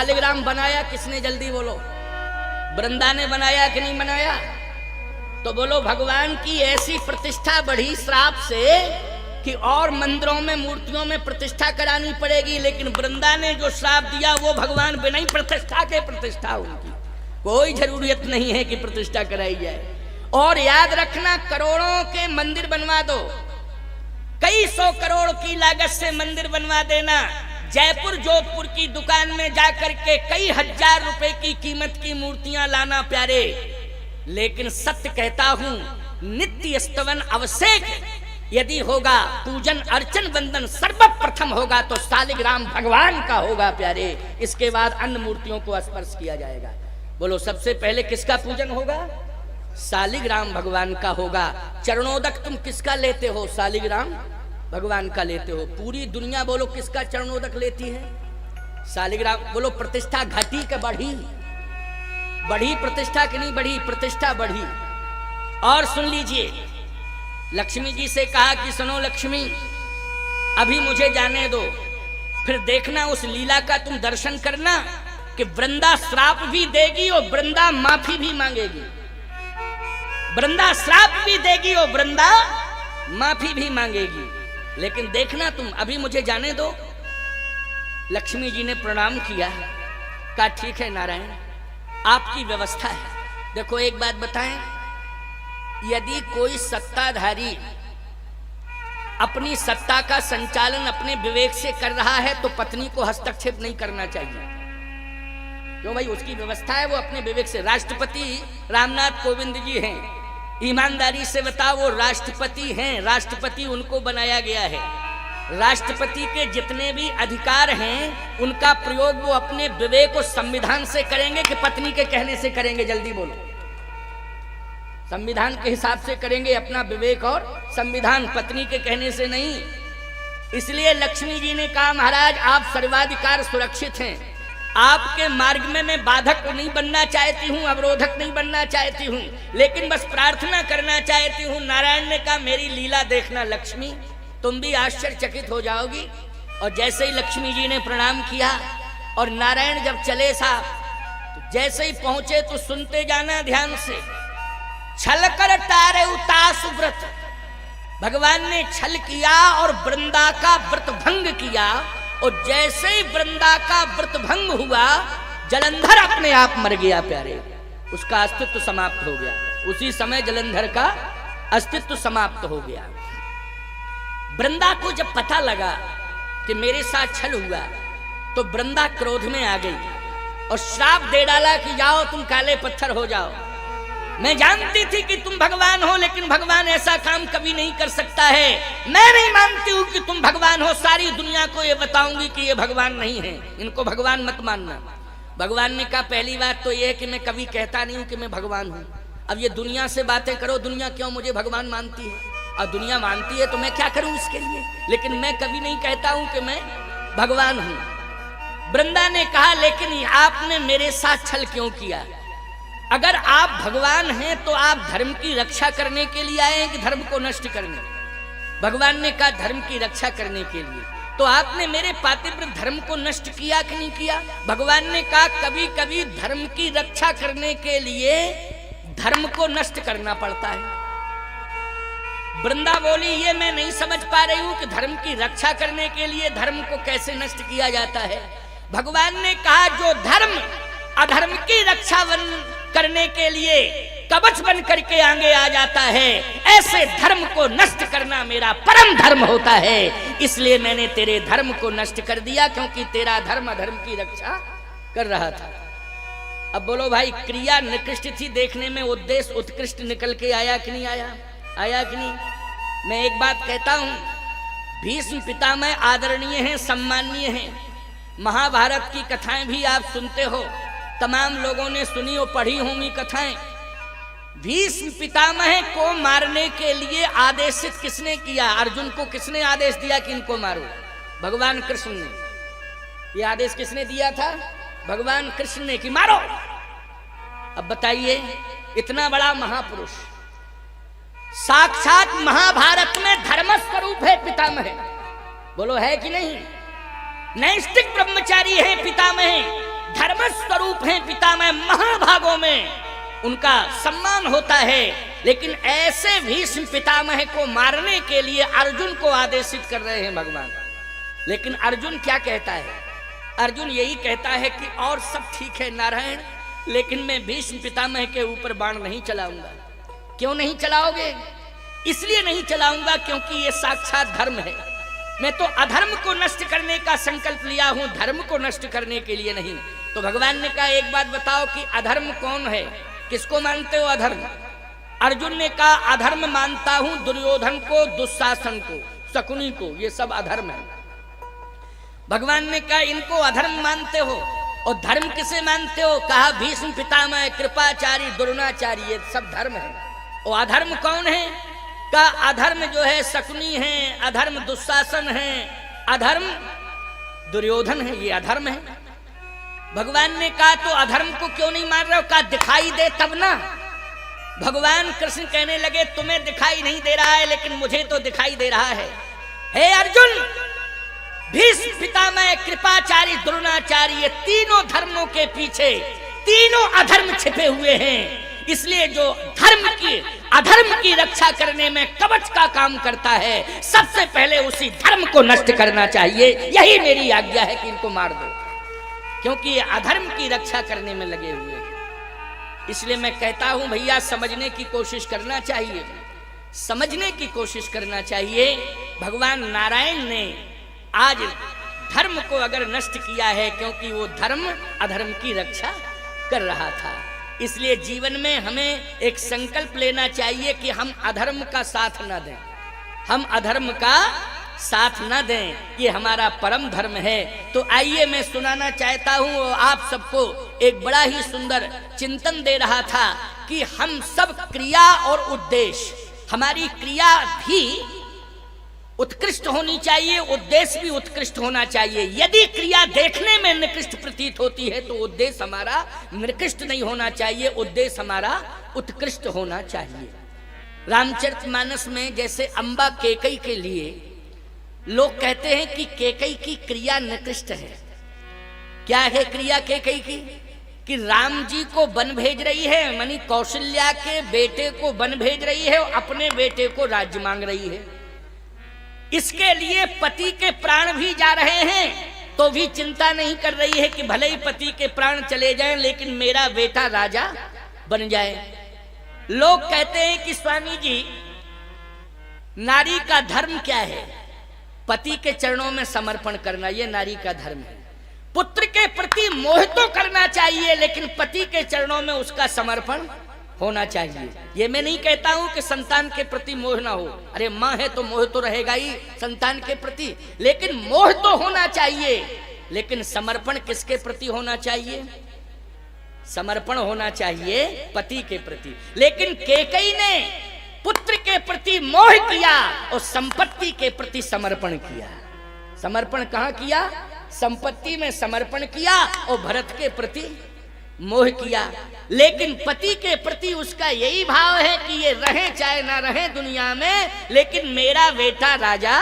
शालिग्राम बनाया किसने, जल्दी बोलो। वृंदा ने बनाया कि नहीं बनाया? तो बोलो भगवान की ऐसी प्रतिष्ठा बढ़ी श्राप से कि और मंदिरों में मूर्तियों में प्रतिष्ठा करानी पड़ेगी, लेकिन वृंदा ने जो श्राप दिया वो भगवान बिना ही प्रतिष्ठा के प्रतिष्ठा उनकी, कोई जरूरत नहीं है कि प्रतिष्ठा कराई जाए। और याद रखना, करोड़ों के मंदिर बनवा दो, कई 100 करोड़ की लागत से मंदिर बनवा देना, जयपुर जोधपुर की दुकान में जाकर के कई हजार रुपए की कीमत की मूर्तियां लाना प्यारे, लेकिन सत्य कहता हूं नित्य स्तवन अवसेक यदि होगा, पूजन अर्चन वंदन सर्वप्रथम होगा तो शालिग्राम भगवान का होगा प्यारे। इसके बाद अन्य मूर्तियों को स्पर्श किया जाएगा। बोलो सबसे पहले किसका पूजन होगा? शालिग्राम भगवान का होगा। चरणोदक तुम किसका लेते हो? शालिग्राम भगवान का लेते हो। पूरी दुनिया बोलो किसका चरणोदक लेती है? शालिग्राम। बोलो प्रतिष्ठा घटी के बढ़ी? बढ़ी प्रतिष्ठा कि नहीं बढ़ी? प्रतिष्ठा बढ़ी। और सुन लीजिए, लक्ष्मी जी से कहा कि सुनो लक्ष्मी, अभी मुझे जाने दो, फिर देखना उस लीला का तुम दर्शन करना कि वृंदा श्राप भी देगी और वृंदा माफी भी मांगेगी। वृंदा श्राप भी देगी और वृंदा माफी भी मांगेगी, लेकिन देखना तुम, अभी मुझे जाने दो। लक्ष्मी जी ने प्रणाम किया, कहा ठीक है नारायण, आपकी व्यवस्था है। देखो एक बात बताएं, यदि कोई सत्ताधारी अपनी सत्ता का संचालन अपने विवेक से कर रहा है तो पत्नी को हस्तक्षेप नहीं करना चाहिए। क्यों भाई? उसकी व्यवस्था है, वो अपने विवेक से। राष्ट्रपति रामनाथ कोविंद जी हैं, ईमानदारी से बताओ, वो राष्ट्रपति हैं, राष्ट्रपति उनको बनाया गया है। राष्ट्रपति के जितने भी अधिकार हैं उनका प्रयोग वो अपने विवेक और संविधान से करेंगे कि पत्नी के कहने से करेंगे? जल्दी बोलो। संविधान के हिसाब से करेंगे, अपना विवेक और संविधान, पत्नी के कहने से नहीं। इसलिए लक्ष्मी जी ने कहा महाराज आप सर्वाधिकार सुरक्षित हैं, आपके मार्ग में मैं बाधक नहीं बनना चाहती हूँ, अवरोधक नहीं बनना चाहती हूँ, लेकिन बस प्रार्थना करना चाहती हूँ। नारायण ने कहा मेरी लीला देखना लक्ष्मी, तुम भी आश्चर्यचकित हो जाओगी। और जैसे ही लक्ष्मी जी ने प्रणाम किया और नारायण जब चले साहब, तो जैसे ही पहुंचे तो सुनते जाना ध्यान से, छल कर तारे उतास व्रत, भगवान ने छल किया और वृंदा का व्रत भंग किया। और जैसे ही वृंदा का व्रत भंग हुआ, जलंधर अपने आप मर गया प्यारे, उसका अस्तित्व समाप्त हो गया। उसी समय जलंधर का अस्तित्व समाप्त हो गया। वृंदा को जब पता लगा कि मेरे साथ छल हुआ तो वृंदा क्रोध में आ गई और श्राप दे डाला कि जाओ तुम काले पत्थर हो जाओ। मैं जानती थी कि तुम भगवान हो, लेकिन भगवान ऐसा काम कभी नहीं कर सकता है। मैं नहीं मानती हूं कि तुम भगवान हो, सारी दुनिया को ये बताऊंगी कि ये भगवान नहीं है, इनको भगवान मत मानना। भगवान ने कहा पहली बात तो ये है कि मैं कभी कहता नहीं हूं कि मैं भगवान हूं। अब ये दुनिया से बातें करो, दुनिया क्यों मुझे भगवान मानती है? और दुनिया मानती है तो मैं क्या करूं इसके लिए, लेकिन मैं कभी नहीं कहता हूं कि मैं भगवान हूं। वृंदा ने कहा लेकिन आपने मेरे साथ छल क्यों किया? अगर आप भगवान हैं तो आप धर्म की रक्षा करने के लिए आए हैं कि धर्म को नष्ट करने? भगवान ने कहा धर्म की रक्षा करने के लिए। तो आपने मेरे पातिव्रत धर्म को नष्ट किया कि नहीं किया? भगवान ने कहा कभी कभी धर्म की रक्षा करने के लिए धर्म को नष्ट करना पड़ता है। वृंदा बोली ये मैं नहीं समझ पा रही हूं कि धर्म की रक्षा करने के लिए धर्म को कैसे नष्ट किया जाता है। भगवान ने कहा जो धर्म अधर्म की रक्षा करने के लिए कवच बन करके आगे आ जाता है, ऐसे धर्म को नष्ट करना मेरा परम धर्म होता है। इसलिए मैंने तेरे धर्म को नष्ट कर दिया, क्योंकि तेरा धर्म अधर्म की रक्षा कर रहा था। अब बोलो भाई, क्रिया निकृष्ट थी, देखने में उद्देश्य उत्कृष्ट निकल के आया कि नहीं आया? आया कि नहीं? मैं एक बात कहता हूं, भीष्म पितामह आदरणीय हैं, सम्माननीय हैं। महाभारत की कथाएं भी आप सुनते हो, तमाम लोगों ने सुनी और पढ़ी होंगी कथाएं। भीष्म पितामह को मारने के लिए आदेशित किसने किया? अर्जुन को किसने आदेश दिया कि इनको मारो? भगवान कृष्ण ने। यह आदेश किसने दिया था? भगवान कृष्ण ने कि मारो। अब बताइए, इतना बड़ा महापुरुष, साक्षात महाभारत में धर्म स्वरूप है पितामह, बोलो है कि नहीं? नैष्ठिक ब्रह्मचारी है पितामह, रूप हैं पितामह, महाभागों में उनका सम्मान होता है। लेकिन ऐसे भीष्म पितामह को मारने के लिए अर्जुन को आदेशित कर रहे हैं भगवान। लेकिन अर्जुन क्या कहता है? अर्जुन यही कहता है कि और सब ठीक है नारायण, लेकिन मैं भीष्म पितामह के ऊपर बाण नहीं चलाऊंगा। क्यों नहीं चलाओगे? इसलिए नहीं चलाऊंगा क्योंकि ये साक्षात धर्म है। मैं तो अधर्म को नष्ट करने का संकल्प लिया हूं, धर्म को नष्ट करने के लिए नहीं। तो भगवान ने कहा एक बात बताओ कि अधर्म कौन है, किसको मानते हो अधर्म? अर्जुन ने कहा अधर्म मानता हूं दुर्योधन को, दुशासन को, शकुनी को, ये सब अधर्म है। भगवान ने कहा इनको अधर्म मानते हो, और धर्म किसे मानते हो? कहा भीष्म पितामह, कृपाचारी, द्रोणाचार्य, ये सब धर्म है। और अधर्म कौन है? का अधर्म जो है शकुनी है, अधर्म दुशासन है, अधर्म दुर्योधन है, ये अधर्म है। भगवान ने कहा तो अधर्म को क्यों नहीं मार रहे हो? कहा दिखाई दे तब ना। भगवान कृष्ण कहने लगे तुम्हें दिखाई नहीं दे रहा है, लेकिन मुझे तो दिखाई दे रहा है। हे अर्जुन, भीष्म पितामह, कृपाचार्य, द्रोणाचार्य, तीनों धर्मों के पीछे तीनों अधर्म छिपे हुए हैं। इसलिए जो अधर्म की रक्षा करने में कवच का काम करता है, सबसे पहले उसी धर्म को नष्ट करना चाहिए। यही मेरी आज्ञा है कि इनको मार दो, क्योंकि ये अधर्म की रक्षा करने में लगे हुए हैं। इसलिए मैं कहता हूं भैया, समझने की कोशिश करना चाहिए, समझने की कोशिश करना चाहिए। भगवान नारायण ने आज धर्म को अगर नष्ट किया है, क्योंकि वो धर्म अधर्म की रक्षा कर रहा था। इसलिए जीवन में हमें एक संकल्प लेना चाहिए कि हम अधर्म का साथ न दें, हम अधर्म का साथ न दें, ये हमारा परम धर्म है। तो आइए मैं सुनाना चाहता हूं, और आप सबको एक बड़ा ही सुंदर चिंतन दे रहा था कि हम सब क्रिया और उद्देश्य, हमारी क्रिया भी उत्कृष्ट होनी चाहिए, उद्देश्य भी उत्कृष्ट होना चाहिए। यदि क्रिया देखने में निकृष्ट प्रतीत होती है तो उद्देश्य हमारा निकृष्ट नहीं होना चाहिए, उद्देश्य हमारा उत्कृष्ट होना चाहिए। रामचरितमानस में जैसे अम्बा कैकई के लिए लोग कहते हैं कि कैकई की क्रिया निकृष्ट है। क्या है क्रिया कैकई की? कि राम जी को वन भेज रही है, मानी कौशल्या के बेटे को वन भेज रही है, और अपने बेटे को राज्य मांग रही है। इसके लिए पति के प्राण भी जा रहे हैं तो भी चिंता नहीं कर रही है कि भले ही पति के प्राण चले जाएं, लेकिन मेरा बेटा राजा बन जाए। लोग कहते हैं कि स्वामी जी, नारी का धर्म क्या है? पति के चरणों में समर्पण करना, यह नारी का धर्म है। पुत्र के प्रति मोह तो करना चाहिए, लेकिन पति के चरणों में उसका समर्पण होना चाहिए। ये मैं नहीं कहता हूं कि संतान के प्रति मोह ना हो, अरे माँ है तो मोह तो रहेगा ही संतान के प्रति, लेकिन मोह तो होना चाहिए। लेकिन समर्पण किसके प्रति होना चाहिए? समर्पण होना चाहिए पति के प्रति। लेकिन कैकई ने पुत्र के प्रति मोह किया और संपत्ति के प्रति समर्पण किया। समर्पण कहां किया? संपत्ति में समर्पण किया और भरत के प्रति मोह किया। लेकिन पति के प्रति उसका यही भाव है कि ये रहे चाहे ना रहे दुनिया में, लेकिन मेरा बेटा राजा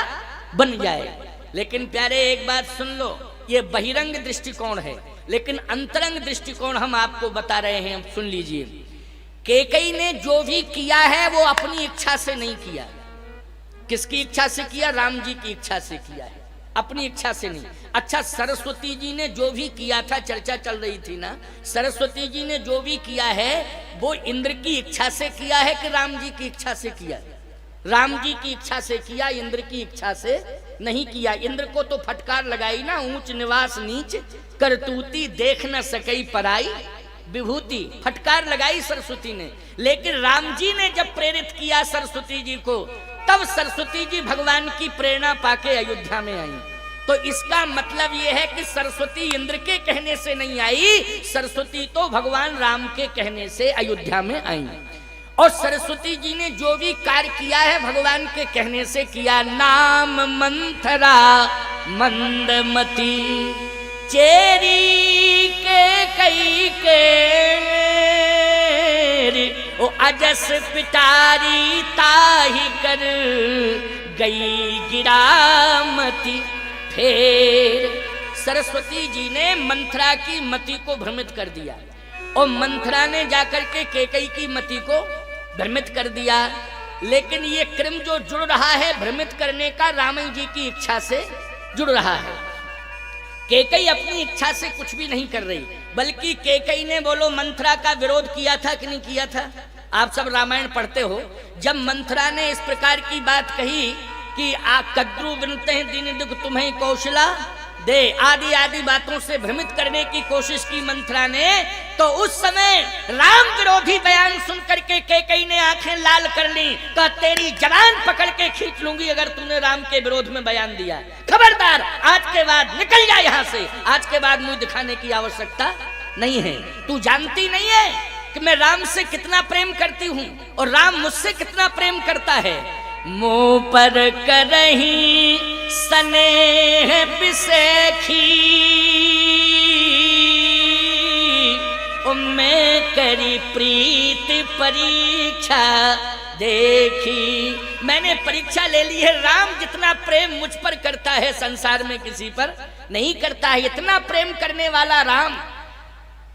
बन जाए। लेकिन प्यारे एक बात सुन लो, ये बहिरंग दृष्टिकोण है, लेकिन अंतरंग दृष्टिकोण हम आपको बता रहे हैं, सुन लीजिए। कैकई ने जो भी किया है वो अपनी इच्छा से नहीं किया। किसकी इच्छा से किया? राम जी की इच्छा से किया है, अपनी इच्छा से नहीं। अच्छा, सरस्वती जी ने जो भी किया था, चर्चा चल रही थी ना, सरस्वती जी ने जो भी किया है वो इंद्र की इच्छा से किया है कि राम जी की इच्छा से किया? राम जी की इच्छा से किया, इंद्र की इच्छा से नहीं किया। इंद्र को तो फटकार लगाई ना, ऊंच निवास नीच करतूती, देख न सकई पराई विभूति, फटकार लगाई सरस्वती ने। लेकिन राम जी ने जब प्रेरित किया सरस्वती जी को, तब सरस्वती जी भगवान की प्रेरणा पाके अयोध्या में आई। तो इसका मतलब यह है कि सरस्वती इंद्र के कहने से नहीं आई, सरस्वती तो भगवान राम के कहने से अयोध्या में आई। और सरस्वती जी ने जो भी कार्य किया है भगवान के कहने से किया। नाम मंथरा मंदमती चेरी के कई के ओ अजस पिटारी ताही कर गई गिरामती। फिर सरस्वती जी ने मंथरा की मति को भ्रमित कर दिया और मंथरा ने जाकर के कैकेयी की मति को भ्रमित कर दिया। लेकिन ये क्रम जो जुड़ रहा है भ्रमित करने का, रामन जी की इच्छा से जुड़ रहा है। कैकेयी अपनी इच्छा से कुछ भी नहीं कर रही, बल्कि कैकेयी ने बोलो मंथरा का विरोध किया था कि नहीं किया था। आप सब रामायण पढ़ते हो, जब मंथरा ने इस प्रकार की बात कही कि कद्रु विनते हैं दीन दुख तुम्हें कौशला दे, आदि आदि बातों से भ्रमित करने की कोशिश की मंथरा ने, तो उस समय राम विरोधी बयान सुन करके कैकेयी ने आंखें लाल कर ली। तो तेरी जबान पकड़ के खींच लूंगी अगर तूने राम के विरोध में बयान दिया। खबरदार, आज के बाद निकल जा यहाँ से, आज के बाद मुझे दिखाने की आवश्यकता नहीं है। तू जानती नहीं है कि मैं राम से कितना प्रेम करती हूँ और राम मुझसे कितना प्रेम करता है। मुँह पर करही स्नेह बिसेखी, मैं करी प्रीत परीक्षा देखी। मैंने परीक्षा ले ली है, राम जितना प्रेम मुझ पर करता है संसार में किसी पर नहीं करता है। इतना प्रेम करने वाला राम,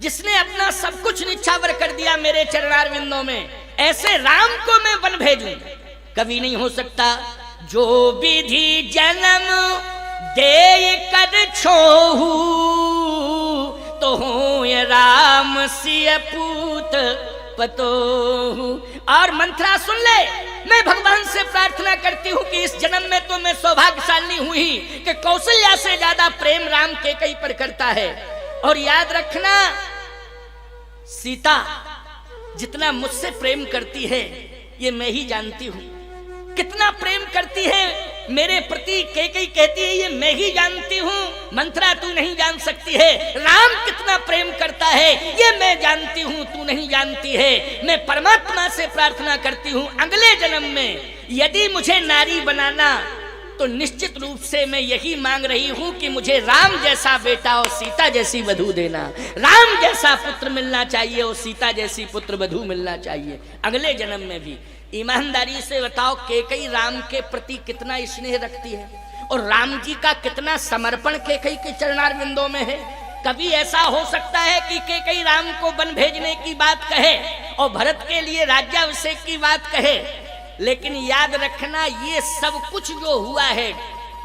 जिसने अपना सब कुछ निछावर कर दिया मेरे चरणारविंदों में, ऐसे राम को मैं वन भेजूं कभी नहीं हो सकता। जो विधि जन्म दे कर छोहू, तो हूँ ये राम सिय पूत पतोहू। और मंथरा सुन ले, मैं भगवान से प्रार्थना करती हूँ कि इस जन्म में तो मैं सौभाग्यशाली हुई कि कौशल्या से ज्यादा प्रेम राम कैकेयी पर करता है। और याद रखना, सीता जितना मुझसे प्रेम करती है ये मैं ही जानती हूं। कितना प्रेम करती है मेरे प्रति कैकेयी कहती है ये मैं ही जानती हूं। मंथरा तू नहीं जान सकती है। राम कितना प्रेम करता है ये मैं जानती हूं, तू नहीं जानती है। मैं परमात्मा से प्रार्थना करती हूं अगले जन्म में यदि मुझे नारी बनाना तो निश्चित रूप से मैं यही मांग रही हूं कि मुझे राम जैसा बेटा और सीता जैसी वधू देना। राम जैसा पुत्र मिलना चाहिए और सीता जैसी पुत्र वधू मिलना चाहिए अगले जन्म में भी। ईमानदारी से बताओ, कैकेयी राम के प्रति कितना स्नेह रखती है और राम जी का कितना समर्पण कैकेयी के चरणारविंदों में है। कभी ऐसा हो सकता है कि कैकेयी राम को वन भेजने की बात कहे और भरत के लिए राज्याभिषेक की बात कहे, लेकिन याद रखना ये सब कुछ जो हुआ है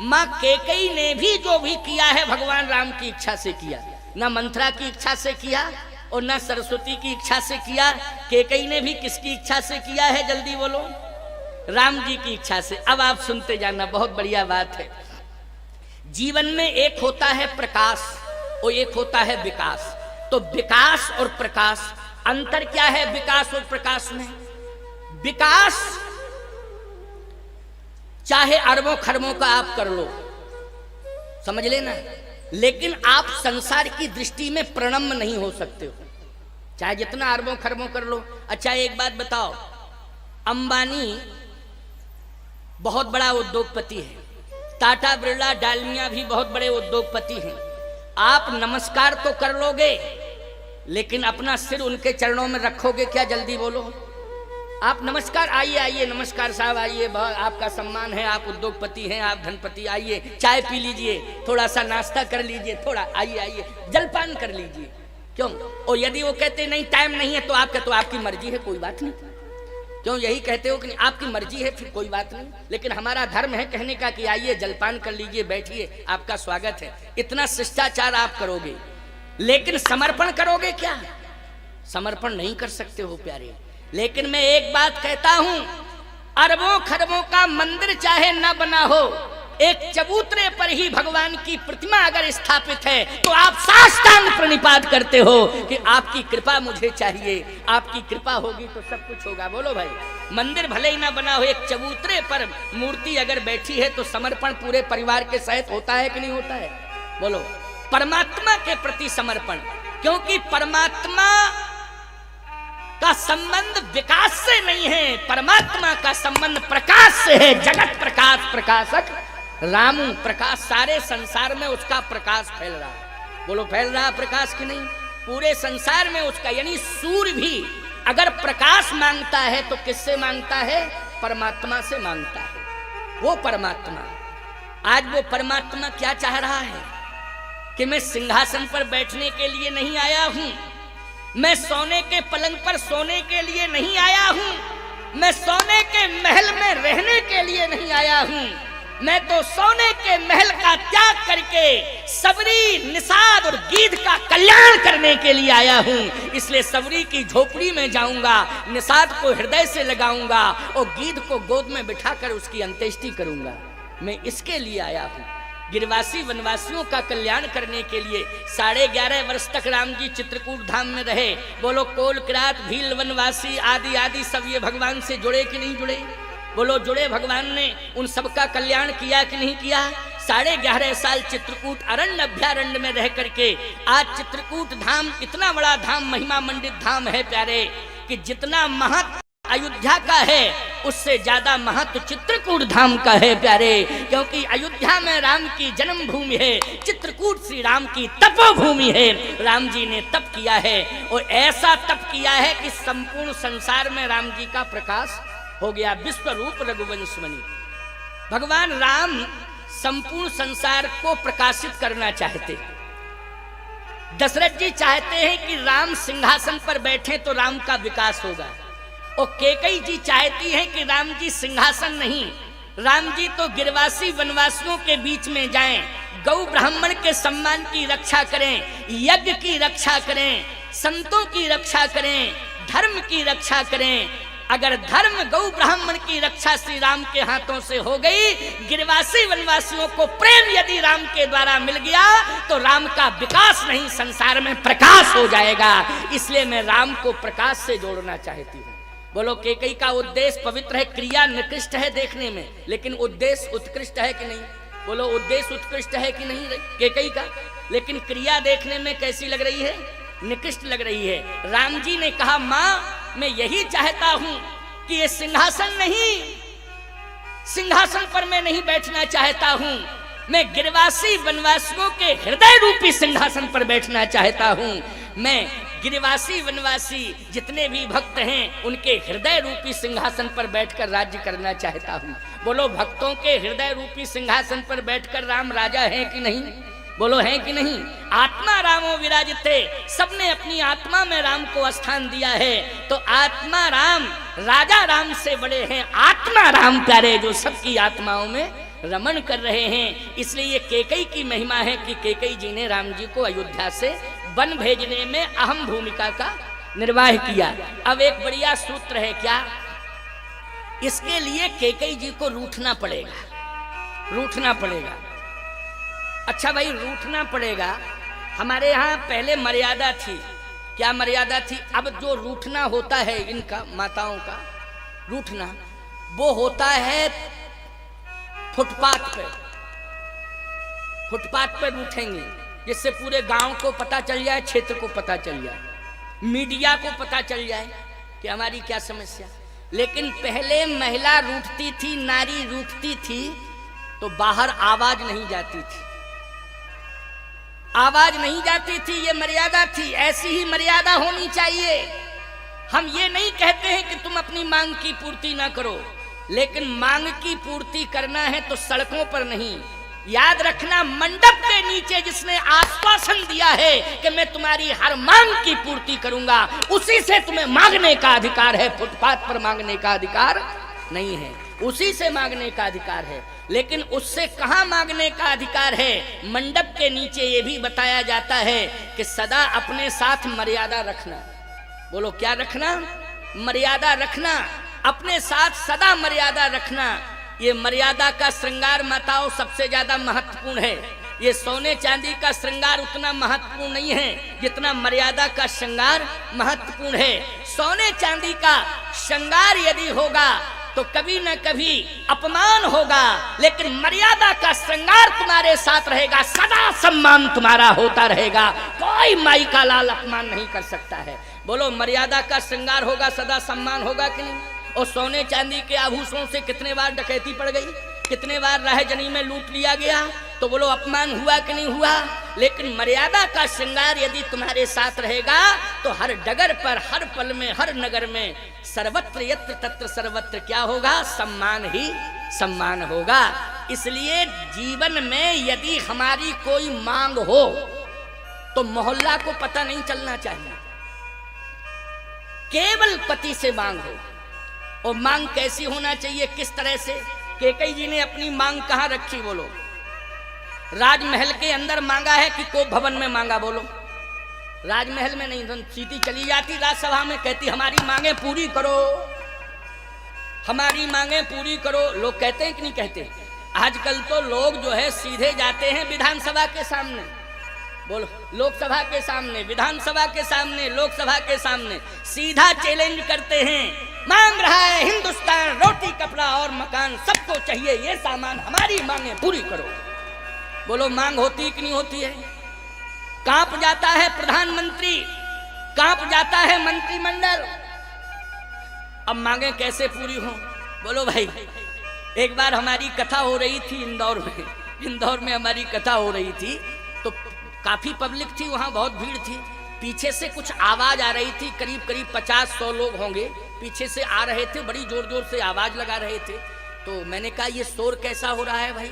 माँ कैकेयी ने भी जो भी किया है भगवान राम की इच्छा से किया, ना मंथरा की इच्छा से किया और ना सरस्वती की इच्छा से किया। कैकेयी ने भी किसकी इच्छा से किया है, जल्दी बोलो? राम जी की इच्छा से। अब आप सुनते जाना, बहुत बढ़िया बात है। जीवन में एक होता है प्रकाश और एक होता है विकास। तो विकास और प्रकाश, अंतर क्या है विकास और प्रकाश में? विकास चाहे अरबों खरबों का आप कर लो, समझ लेना, लेकिन आप संसार की दृष्टि में प्रणम्य नहीं हो सकते हो, चाहे जितना अरबों खरबों कर लो। अच्छा एक बात बताओ, अंबानी बहुत बड़ा उद्योगपति है, टाटा बिरला डालमिया भी बहुत बड़े उद्योगपति हैं। आप नमस्कार तो कर लोगे लेकिन अपना सिर उनके चरणों में रखोगे क्या? जल्दी बोलो। आप नमस्कार, आइए आइए, नमस्कार साहब आइए, आपका सम्मान है, आप उद्योगपति हैं, आप धनपति, आइए चाय पी लीजिए, थोड़ा सा नाश्ता कर लीजिए, थोड़ा आइए आइए जलपान कर लीजिए, क्यों? और यदि वो कहते नहीं टाइम नहीं है तो आप कहते हो आपकी मर्जी है, कोई बात नहीं, क्यों? यही कहते हो कि आपकी मर्जी है, फिर कोई बात नहीं। लेकिन हमारा धर्म है कहने का कि आइए जलपान कर लीजिए, बैठिए, आपका स्वागत है। इतना शिष्टाचार आप करोगे, लेकिन समर्पण करोगे क्या? समर्पण नहीं कर सकते हो प्यारे। लेकिन मैं एक बात कहता हूं, अरबों खरबों का मंदिर चाहे न बना हो, एक चबूतरे पर ही भगवान की प्रतिमा अगर स्थापित है तो आप साष्टांग प्रणिपात करते हो कि आपकी कृपा मुझे चाहिए, आपकी कृपा होगी तो सब कुछ होगा। बोलो भाई, मंदिर भले ही ना बना हो, एक चबूतरे पर मूर्ति अगर बैठी है तो समर्पण पूरे परिवार के सहित होता है कि नहीं होता है? बोलो। परमात्मा के प्रति समर्पण, क्योंकि परमात्मा का संबंध विकास से नहीं है, परमात्मा का संबंध प्रकाश से है। जगत प्रकाश प्रकाशक रामू, प्रकाश सारे संसार में उसका प्रकाश फैल रहा है। बोलो फैल रहा प्रकाश की नहीं? पूरे संसार में उसका, यानी सूर्य भी अगर प्रकाश मांगता है तो किससे मांगता है? परमात्मा से मांगता है। वो परमात्मा, आज वो परमात्मा क्या चाह रहा है कि मैं सिंहासन पर बैठने के लिए नहीं आया हूं, मैं सोने के पलंग पर सोने के लिए नहीं आया हूं, मैं सोने के महल में रहने के लिए नहीं आया हूं, मैं तो सोने के महल का त्याग करके सबरी, निषाद और गीध का कल्याण करने के लिए आया हूं। इसलिए सबरी की झोपड़ी में जाऊंगा, निषाद को हृदय से लगाऊंगा और गीध को गोद में बिठाकर उसकी अंत्येष्टि करूंगा। मैं इसके लिए आया हूं, गिरवासी वनवासियों का कल्याण करने के लिए। 11.5 वर्ष तक राम जी चित्रकूट धाम में रहे। बोलो कोल, किरात, भील, वनवासी आदि आदि सब ये भगवान से जुड़े कि नहीं जुड़े? बोलो जुड़े। भगवान ने उन सबका कल्याण किया कि नहीं किया? 11.5 साल चित्रकूट अरण्य अभ्यारण्य में रह करके आज चित्रकूट धाम इतना बड़ा धाम, महिमा मंडित धाम है प्यारे, कि जितना महत्व अयोध्या का है उससे ज्यादा महत्व चित्रकूट धाम का है प्यारे। क्योंकि अयोध्या में राम की जन्मभूमि है, चित्रकूट श्री राम की तपोभूमि है। राम जी ने तप किया है और ऐसा तप किया है कि संपूर्ण संसार में राम जी का प्रकाश हो गया। विश्व रूप रघुवंश मणि। भगवान राम संपूर्ण संसार को प्रकाशित करना चाहते। दशरथ जी चाहते हैं कि राम सिंहासन पर बैठे तो राम का विकास होगा, और कैकेयी जी चाहती हैं कि राम जी सिंहासन नहीं, राम जी तो गिरवासी वनवासियों के बीच में जाएं, गौ ब्राह्मण के सम्मान की रक्षा करें, यज्ञ की रक्षा करें, संतों की रक्षा करें, धर्म की रक्षा करें। अगर धर्म गौ ब्राह्मण की रक्षा श्री राम के हाथों से हो गई, गिरवासी वनवासियों को प्रेम यदि राम के द्वारा मिल गया, तो राम का विकास नहीं संसार में प्रकाश हो जाएगा। इसलिए मैं राम को प्रकाश से जोड़ना चाहती हूँ। बोलो कैकेयी का उद्देश्य पवित्र है, क्रिया निकृष्ट है देखने में, लेकिन उद्देश्य उत्कृष्ट है कि नहीं? बोलो उद्देश्य उत्कृष्ट है कि नहीं कैकेयी का? लेकिन क्रिया देखने में कैसी लग रही है? निकृष्ट लग रही है। राम जी ने कहा, माँ मैं यही चाहता हूं कि ये सिंहासन नहीं, सिंहासन पर मैं नहीं बैठना चाहता हूं, मैं गिरवासी वनवासियों के हृदय रूपी सिंहासन पर बैठना चाहता हूं। मैं गिरवासी वनवासी जितने भी भक्त हैं उनके हृदय रूपी सिंहासन पर बैठकर राज्य करना चाहता हूं। बोलो भक्तों के हृदय रूपी सिंहासन पर बैठकर राम राजा है कि नहीं? बोलो है कि नहीं? आत्मा रामो विराजिते, सबने अपनी आत्मा में राम को स्थान दिया है। तो आत्मा राम, राजा राम से बड़े हैं आत्मा राम प्यारे, जो सबकी आत्माओं में रमण कर रहे हैं। इसलिए ये कैकेयी की महिमा है कि कैकेयी जी ने राम जी को अयोध्या से वन भेजने में अहम भूमिका का निर्वाह किया। अब एक बढ़िया सूत्र है क्या? इसके लिए कैकेयी जी को रूठना पड़ेगा, रूठना पड़ेगा। अच्छा भाई रूठना पड़ेगा। हमारे यहाँ पहले मर्यादा थी। क्या मर्यादा थी? अब जो रूठना होता है इनका, माताओं का रूठना, वो होता है फुटपाथ पे। फुटपाथ पे रूठेंगे जिससे पूरे गांव को पता चल जाए, क्षेत्र को पता चल जाए, मीडिया को पता चल जाए कि हमारी क्या समस्या। लेकिन पहले महिला रूठती थी, नारी रूठती थी तो बाहर आवाज नहीं जाती थी, आवाज नहीं जाती थी। ये मर्यादा थी, ऐसी ही मर्यादा होनी चाहिए। हम ये नहीं कहते हैं कि तुम अपनी मांग की पूर्ति ना करो, लेकिन मांग की पूर्ति करना है तो सड़कों पर नहीं। याद रखना, मंडप के नीचे जिसने आश्वासन दिया है कि मैं तुम्हारी हर मांग की पूर्ति करूंगा, उसी से तुम्हें मांगने का अधिकार है। फुटपाथ पर मांगने का अधिकार नहीं है, उसी से मांगने का अधिकार है। लेकिन उससे कहां मांगने का अधिकार है? मंडप के नीचे ये भी बताया जाता है कि सदा अपने साथ मर्यादा रखना। बोलो क्या रखना? मर्यादा रखना, अपने साथ सदा मर्यादा रखना। ये मर्यादा का श्रृंगार माताओं सबसे ज्यादा महत्वपूर्ण है। ये सोने चांदी का श्रृंगार उतना महत्वपूर्ण नहीं है जितना मर्यादा का श्रृंगार महत्वपूर्ण है। सोने चांदी का श्रृंगार यदि होगा तो कभी न कभी अपमान होगा, लेकिन मर्यादा का श्रृंगार तुम्हारे साथ रहेगा, सदा सम्मान तुम्हारा होता रहेगा। कोई माई का लाल अपमान नहीं कर सकता है। बोलो मर्यादा का श्रृंगार होगा, सदा सम्मान होगा कि नहीं? और सोने चांदी के आभूषणों से कितने बार डकैती पड़ गई, कितने बार राहजनी में लूट लिया गया, तो बोलो अपमान हुआ कि नहीं हुआ? लेकिन मर्यादा का श्रृंगार यदि तुम्हारे साथ रहेगा तो हर डगर पर, हर पल में, हर नगर में, सर्वत्र यत्र तत्र सर्वत्र क्या होगा? सम्मान ही सम्मान होगा। इसलिए जीवन में यदि हमारी कोई मांग हो तो मोहल्ला को पता नहीं चलना चाहिए, केवल पति से मांग हो। और मांग कैसी होना चाहिए, किस तरह से? कैकेयी जी ने अपनी मांग कहां रखी बोलो? राजमहल के अंदर मांगा है कि कोप भवन में मांगा बोलो? राजमहल में नहीं, सीधी चली जाती राज्यसभा में, कहती हमारी मांगे पूरी करो, हमारी मांगे पूरी करो। लोग कहते हैं कि नहीं कहते? आजकल तो लोग जो है सीधे जाते हैं विधानसभा के सामने, बोलो, लोकसभा के सामने, विधानसभा के सामने, लोकसभा के सामने सीधा चैलेंज करते हैं, मांग रहा है हिंदुस्तान रोटी कपड़ा और मकान, सबको चाहिए ये सामान, हमारी मांगे पूरी करो। बोलो मांग होती कि नहीं होती है? कांप जाता है प्रधानमंत्री, कांप जाता है मंत्रिमंडल। अब मांगे कैसे पूरी हो? बोलो भाई, एक बार हमारी कथा हो रही थी इंदौर में, इंदौर में हमारी कथा हो रही थी, तो काफी पब्लिक थी वहां, बहुत भीड़ थी। पीछे से कुछ आवाज आ रही थी, करीब करीब 50-100 लोग होंगे पीछे से आ रहे थे, बड़ी जोर जोर से आवाज लगा रहे थे। तो मैंने कहा ये शोर कैसा हो रहा है भाई?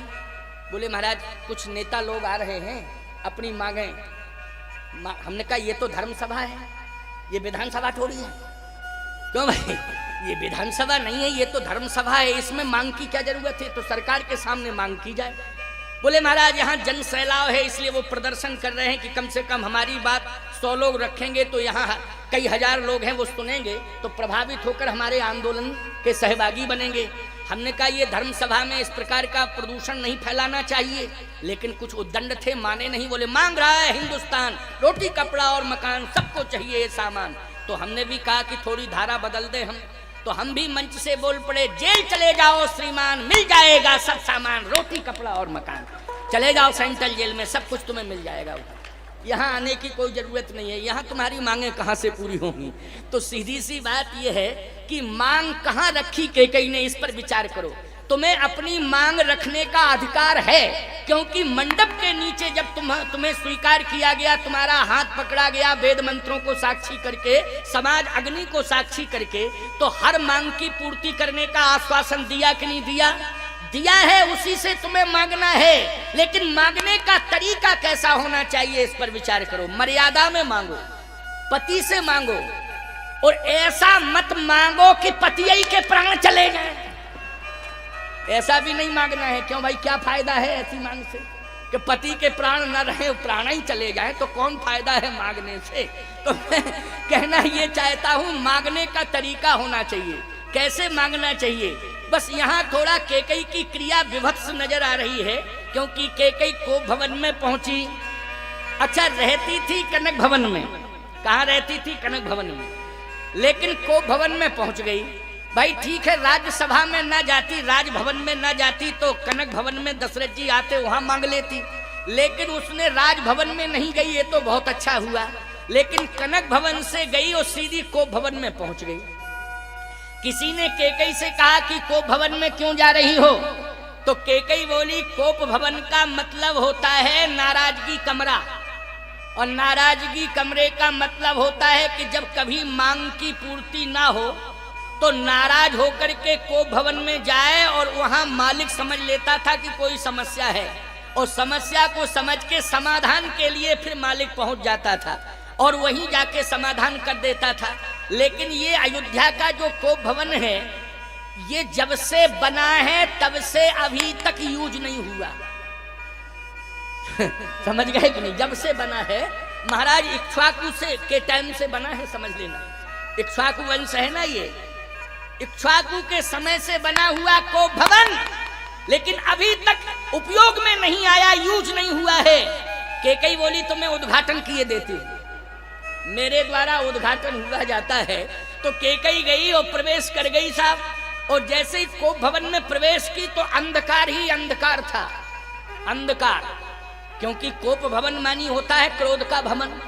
बोले महाराज कुछ नेता लोग आ रहे हैं, अपनी मांगे। हमने कहा ये तो धर्म सभा है, ये विधानसभा थोड़ी है। क्यों भाई? ये विधानसभा नहीं है, ये तो धर्म सभा है, इसमें मांग की क्या जरूरत है? तो सरकार के सामने मांग की जाए। बोले महाराज यहाँ जन सैलाव है, इसलिए वो प्रदर्शन कर रहे हैं कि कम से कम हमारी बात 100 लोग रखेंगे तो यहाँ कई हजार लोग हैं वो सुनेंगे, तो प्रभावित होकर हमारे आंदोलन के सहभागी बनेंगे। हमने कहा ये धर्म सभा में इस प्रकार का प्रदूषण नहीं फैलाना चाहिए, लेकिन कुछ उद्दंड थे, माने नहीं। बोले मांग रहा है हिंदुस्तान रोटी कपड़ा और मकान, सबको चाहिए ये सामान। तो हमने भी कहा कि थोड़ी धारा बदल दे हम, तो हम भी मंच से बोल पड़े, जेल चले जाओ श्रीमान, मिल जाएगा सब सामान, रोटी कपड़ा और मकान, चले जाओ सेंट्रल जेल में, सब कुछ तुम्हें मिल जाएगा। यहाँ आने की कोई जरूरत नहीं है, यहाँ तुम्हारी मांगे कहाँ से पूरी होंगी? तो सीधी सी बात यह है कि मांग कहाँ रखी कैकेयी ने, इस पर विचार करो। तुम्हें अपनी मांग रखने का अधिकार है, क्योंकि मंडप के नीचे जब तुम्हें स्वीकार किया गया, तुम्हारा हाथ पकड़ा गया वेद मंत्रों को साक्षी करके, समाज अग्नि को साक्षी करके, तो हर मांग की पूर्ति करने का आश्वासन दिया कि नहीं दिया? दिया है, उसी से तुम्हें मांगना है। लेकिन मांगने का तरीका कैसा होना चाहिए, इस पर विचार करो। मर्यादा में मांगो, पति से मांगो, और ऐसा मत मांगो कि पति के प्राण चले जाएं। ऐसा भी नहीं मांगना है। क्यों भाई, क्या फायदा है ऐसी मांग से कि पति के प्राण न रहे, प्राण ही चले जाए, तो कौन फायदा है मांगने से? तो मैं कहना ये चाहता हूं, मांगने का तरीका होना चाहिए। कैसे मांगना चाहिए? बस यहाँ थोड़ा कैकेयी की क्रिया विभत्स नजर आ रही है, क्योंकि कैकेयी कोप भवन में पहुंची। अच्छा, रहती थी कनक भवन में। कहाँ रहती थी? कनक भवन में। लेकिन कोप भवन में पहुंच गई। भाई ठीक है, राज्यसभा में ना जाती, राजभवन में ना जाती, तो कनक भवन में दशरथ जी आते, वहां मांग लेती। लेकिन उसने राजभवन में नहीं गई, ये तो बहुत अच्छा हुआ। लेकिन कनक भवन से गई और सीधी कोप भवन में पहुंच गई। किसी ने कैकेयी से कहा कि कोप भवन में क्यों जा रही हो? तो कैकेयी बोली, कोप भवन का मतलब होता है नाराजगी कमरा, और नाराजगी कमरे का मतलब होता है कि जब कभी मांग की पूर्ति ना हो तो नाराज होकर के कोप भवन में जाए, और वहां मालिक समझ लेता था कि कोई समस्या है, और समस्या को समझ के समाधान के लिए फिर मालिक पहुंच जाता था और वहीं जाके समाधान कर देता था। लेकिन ये अयोध्या का जो कोप भवन है, ये जब से बना है तब से अभी तक यूज नहीं हुआ। समझ गए कि नहीं? जब से बना है, महाराज इक्ष्वाकु से के टाइम से बना है, समझ लेना। इक्ष्वाकु वंश है ना, ये इक्ष्वाकु के समय से बना हुआ कोप भवन, लेकिन अभी तक उपयोग में नहीं आया, यूज नहीं हुआ है। कैकेयी बोली तो मैं उद्घाटन किए देती हूँ, मेरे द्वारा उद्घाटन हुआ जाता है। तो कैकेयी गई और प्रवेश कर गई साहब, और जैसे ही कोप भवन में प्रवेश की तो अंधकार ही अंधकार था, अंधकार। क्योंकि कोप भवन मानी होता है क्रोध का भवन।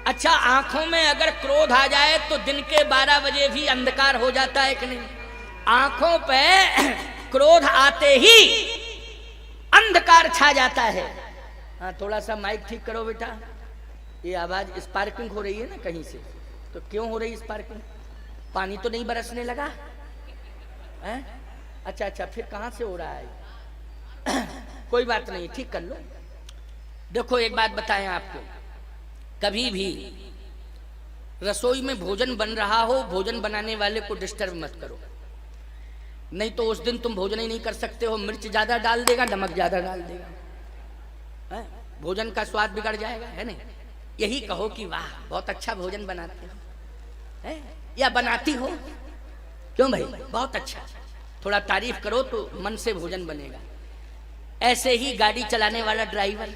अच्छा, आंखों में अगर क्रोध आ जाए तो दिन के 12 बजे भी अंधकार हो जाता है कि नहीं? आंखों पे क्रोध आते ही अंधकार छा जाता है। हाँ, थोड़ा सा माइक ठीक करो बेटा, ये आवाज स्पार्किंग हो रही है ना कहीं से। तो क्यों हो रही स्पार्किंग? पानी तो नहीं बरसने लगा है? अच्छा अच्छा, फिर कहाँ से हो रहा है? कोई बात नहीं, ठीक कर लो। देखो एक बात बताएं आपको, कभी भी रसोई में भोजन बन रहा हो, भोजन बनाने वाले को डिस्टर्ब मत करो, नहीं तो उस दिन तुम भोजन ही नहीं कर सकते हो। मिर्च ज्यादा डाल देगा, नमक ज्यादा डाल देगा, है? भोजन का स्वाद बिगड़ जाएगा, है नहीं? यही कहो कि वाह बहुत अच्छा भोजन बनाते हो, है? या बनाती हो, क्यों भाई बहुत अच्छा, थोड़ा तारीफ करो तो मन से भोजन बनेगा। ऐसे ही गाड़ी चलाने वाला ड्राइवर,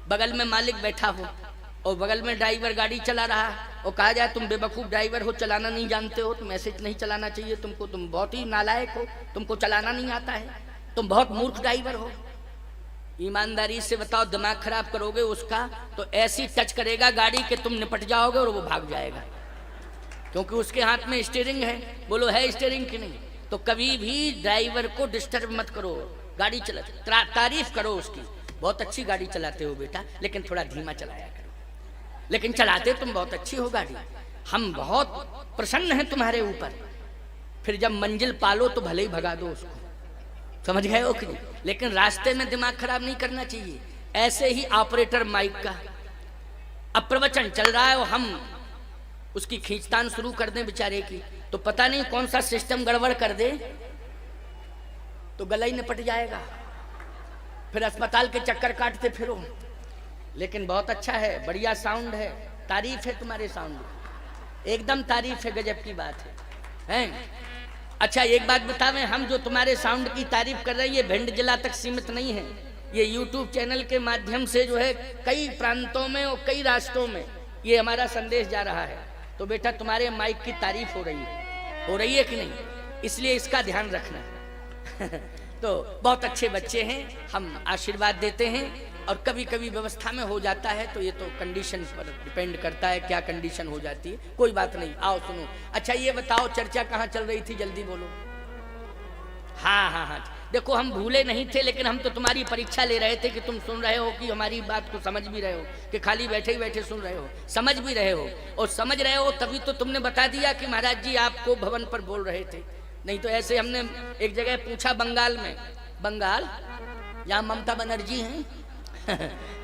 बगल में मालिक बैठा हो और बगल में ड्राइवर गाड़ी चला रहा और कहा जाए तुम बेवकूफ ड्राइवर हो, चलाना नहीं जानते हो, तुम ऐसे नहीं चलाना चाहिए तुमको, तुम बहुत ही नालायक हो, तुमको चलाना नहीं आता है, तुम बहुत मूर्ख ड्राइवर हो। ईमानदारी से बताओ, दिमाग खराब करोगे उसका तो ऐसी टच करेगा गाड़ी के तुम निपट जाओगे और वो भाग जाएगा, क्योंकि उसके हाथ में स्टीयरिंग है। बोलो है स्टीयरिंग कि नहीं? तो कभी भी ड्राइवर को डिस्टर्ब मत करो, गाड़ी चला तारीफ करो उसकी, बहुत अच्छी गाड़ी चलाते हो बेटा, लेकिन थोड़ा धीमा चलाया करो, लेकिन चलाते तुम बहुत अच्छी हो गाड़ी, हम बहुत प्रसन्न हैं तुम्हारे ऊपर। फिर जब मंजिल पालो तो भले ही भगा दो उसको, समझ गए हो कि नहीं? लेकिन रास्ते में दिमाग खराब नहीं करना चाहिए। ऐसे ही ऑपरेटर माइक का, अब प्रवचन चल रहा है और हम उसकी खींचतान शुरू कर दें बेचारे की, तो पता नहीं कौन सा सिस्टम गड़बड़ कर दे तो गला ही निपट जाएगा, फिर अस्पताल के चक्कर काटते फिरो। लेकिन बहुत अच्छा है, बढ़िया साउंड है, तारीफ है तुम्हारे साउंड, एकदम तारीफ है, गजब की बात है? अच्छा एक बात बतावें, हम जो तुम्हारे साउंड की तारीफ कर रहे हैं ये भिंड जिला तक सीमित नहीं है, ये यूट्यूब चैनल के माध्यम से जो है कई प्रांतों में और कई राष्ट्रों में ये हमारा संदेश जा रहा है। तो बेटा तुम्हारे माइक की तारीफ हो रही है कि नहीं? इसलिए इसका ध्यान रखना। तो बहुत अच्छे बच्चे हैं, हम आशीर्वाद देते हैं, और कभी कभी व्यवस्था में हो जाता है तो ये तो कंडीशन पर डिपेंड करता है, क्या कंडीशन हो जाती है, कोई बात नहीं। आओ सुनो। अच्छा ये बताओ चर्चा कहाँ चल रही थी, जल्दी बोलो। हाँ हाँ हाँ, देखो हम भूले नहीं थे, लेकिन हम तो तुम्हारी परीक्षा ले रहे थे कि तुम सुन रहे हो कि हमारी बात को समझ भी रहे हो, कि खाली बैठे ही बैठे सुन रहे हो, समझ भी रहे हो। और समझ रहे हो तभी तो तुमने बता दिया कि महाराज जी आपको भवन पर बोल रहे थे, नहीं तो ऐसे हमने एक जगह पूछा बंगाल में, बंगाल यहाँ ममता बनर्जी हैं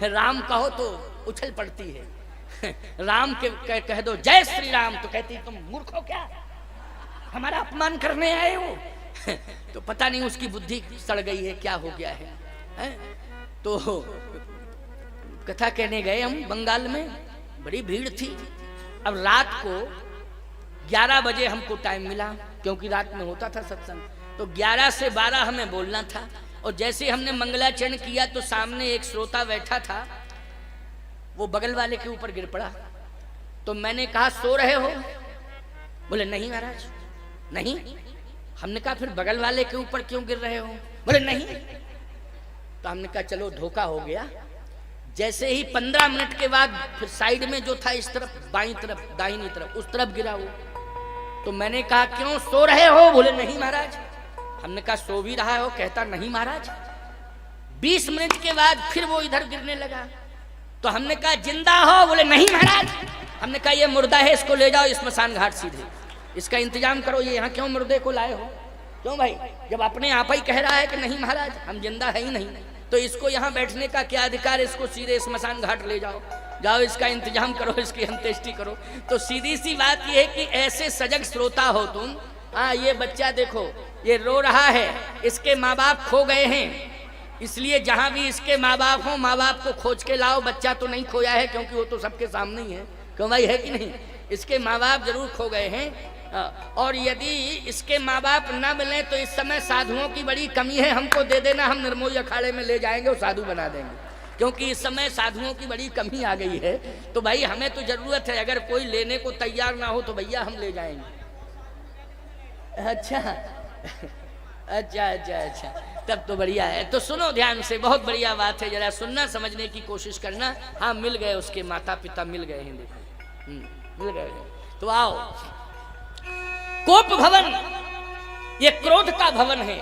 राम कहो तो उछल पड़ती है, राम के कह दो जय श्री राम तो कहती तुम मूर्ख हो क्या, हमारा अपमान करने आए हो तो पता नहीं उसकी बुद्धि सड़ गई है, क्या हो गया है? तो कथा कहने गए हम बंगाल में, बड़ी भीड़ थी। अब रात को 11 बजे हमको टाइम मिला, क्योंकि रात में होता था सत्संग, तो 11 से 12 हमें बोलना था। और जैसे हमने मंगलाचरण किया तो सामने एक श्रोता बैठा था, वो बगल वाले के ऊपर गिर पड़ा। तो मैंने कहा सो रहे हो? बोले नहीं महाराज नहीं। हमने कहा फिर बगल वाले के ऊपर क्यों गिर रहे हो? बोले नहीं। तो हमने कहा चलो धोखा हो गया। जैसे ही 15 मिनट के बाद फिर साइड में जो था इस तरफ, बाईं तरफ, दाहिनी तरफ, उस तरफ गिरा वो। तो मैंने कहा क्यों सो रहे हो? बोले नहीं महाराज। हमने कहा सो भी रहा हो? कहता नहीं महाराज। 20 मिनट के बाद फिर वो इधर गिरने लगा। तो हमने कहा जिंदा हो? बोले नहीं महाराज। हमने कहा ये मुर्दा है, इसको ले जाओ स्मशान घाट सीधे, इसका इंतजाम करो। ये यहाँ क्यों मुर्दे को लाए हो? क्यों भाई, जब अपने आप ही कह रहा है कि नहीं महाराज हम जिंदा है ही नहीं, तो इसको यहाँ बैठने का क्या अधिकार? इसको सीधे स्मशान घाट ले जाओ, जाओ इसका इंतजाम करो, इसकी अंत्येष्टि करो। तो सीधी सी बात यह है कि ऐसे सजग श्रोता हो तुम। हाँ ये बच्चा देखो ये रो रहा है, इसके माँ बाप खो गए हैं, इसलिए जहाँ भी इसके माँ बाप हो माँ बाप को खोज के लाओ। बच्चा तो नहीं खोया है क्योंकि वो तो सबके सामने ही है, क्यों भाई है कि नहीं? इसके माँ बाप जरूर खो गए हैं। और यदि इसके माँ बाप ना मिले तो इस समय साधुओं की बड़ी कमी है, हमको दे देना, हम निर्मोही अखाड़े में ले जाएंगे और साधु बना देंगे, क्योंकि इस समय साधुओं की बड़ी कमी आ गई है। तो भाई हमें तो जरूरत है, अगर कोई लेने को तैयार ना हो तो भैया हम ले जाएंगे। अच्छा अच्छा अच्छा अच्छा, तब तो बढ़िया है। तो सुनो ध्यान से, बहुत बढ़िया बात है, जरा सुनना, समझने की कोशिश करना। हाँ मिल गए, उसके माता पिता मिल गए हैं, देखो मिल गए। तो आओ, कोप भवन ये क्रोध का भवन है।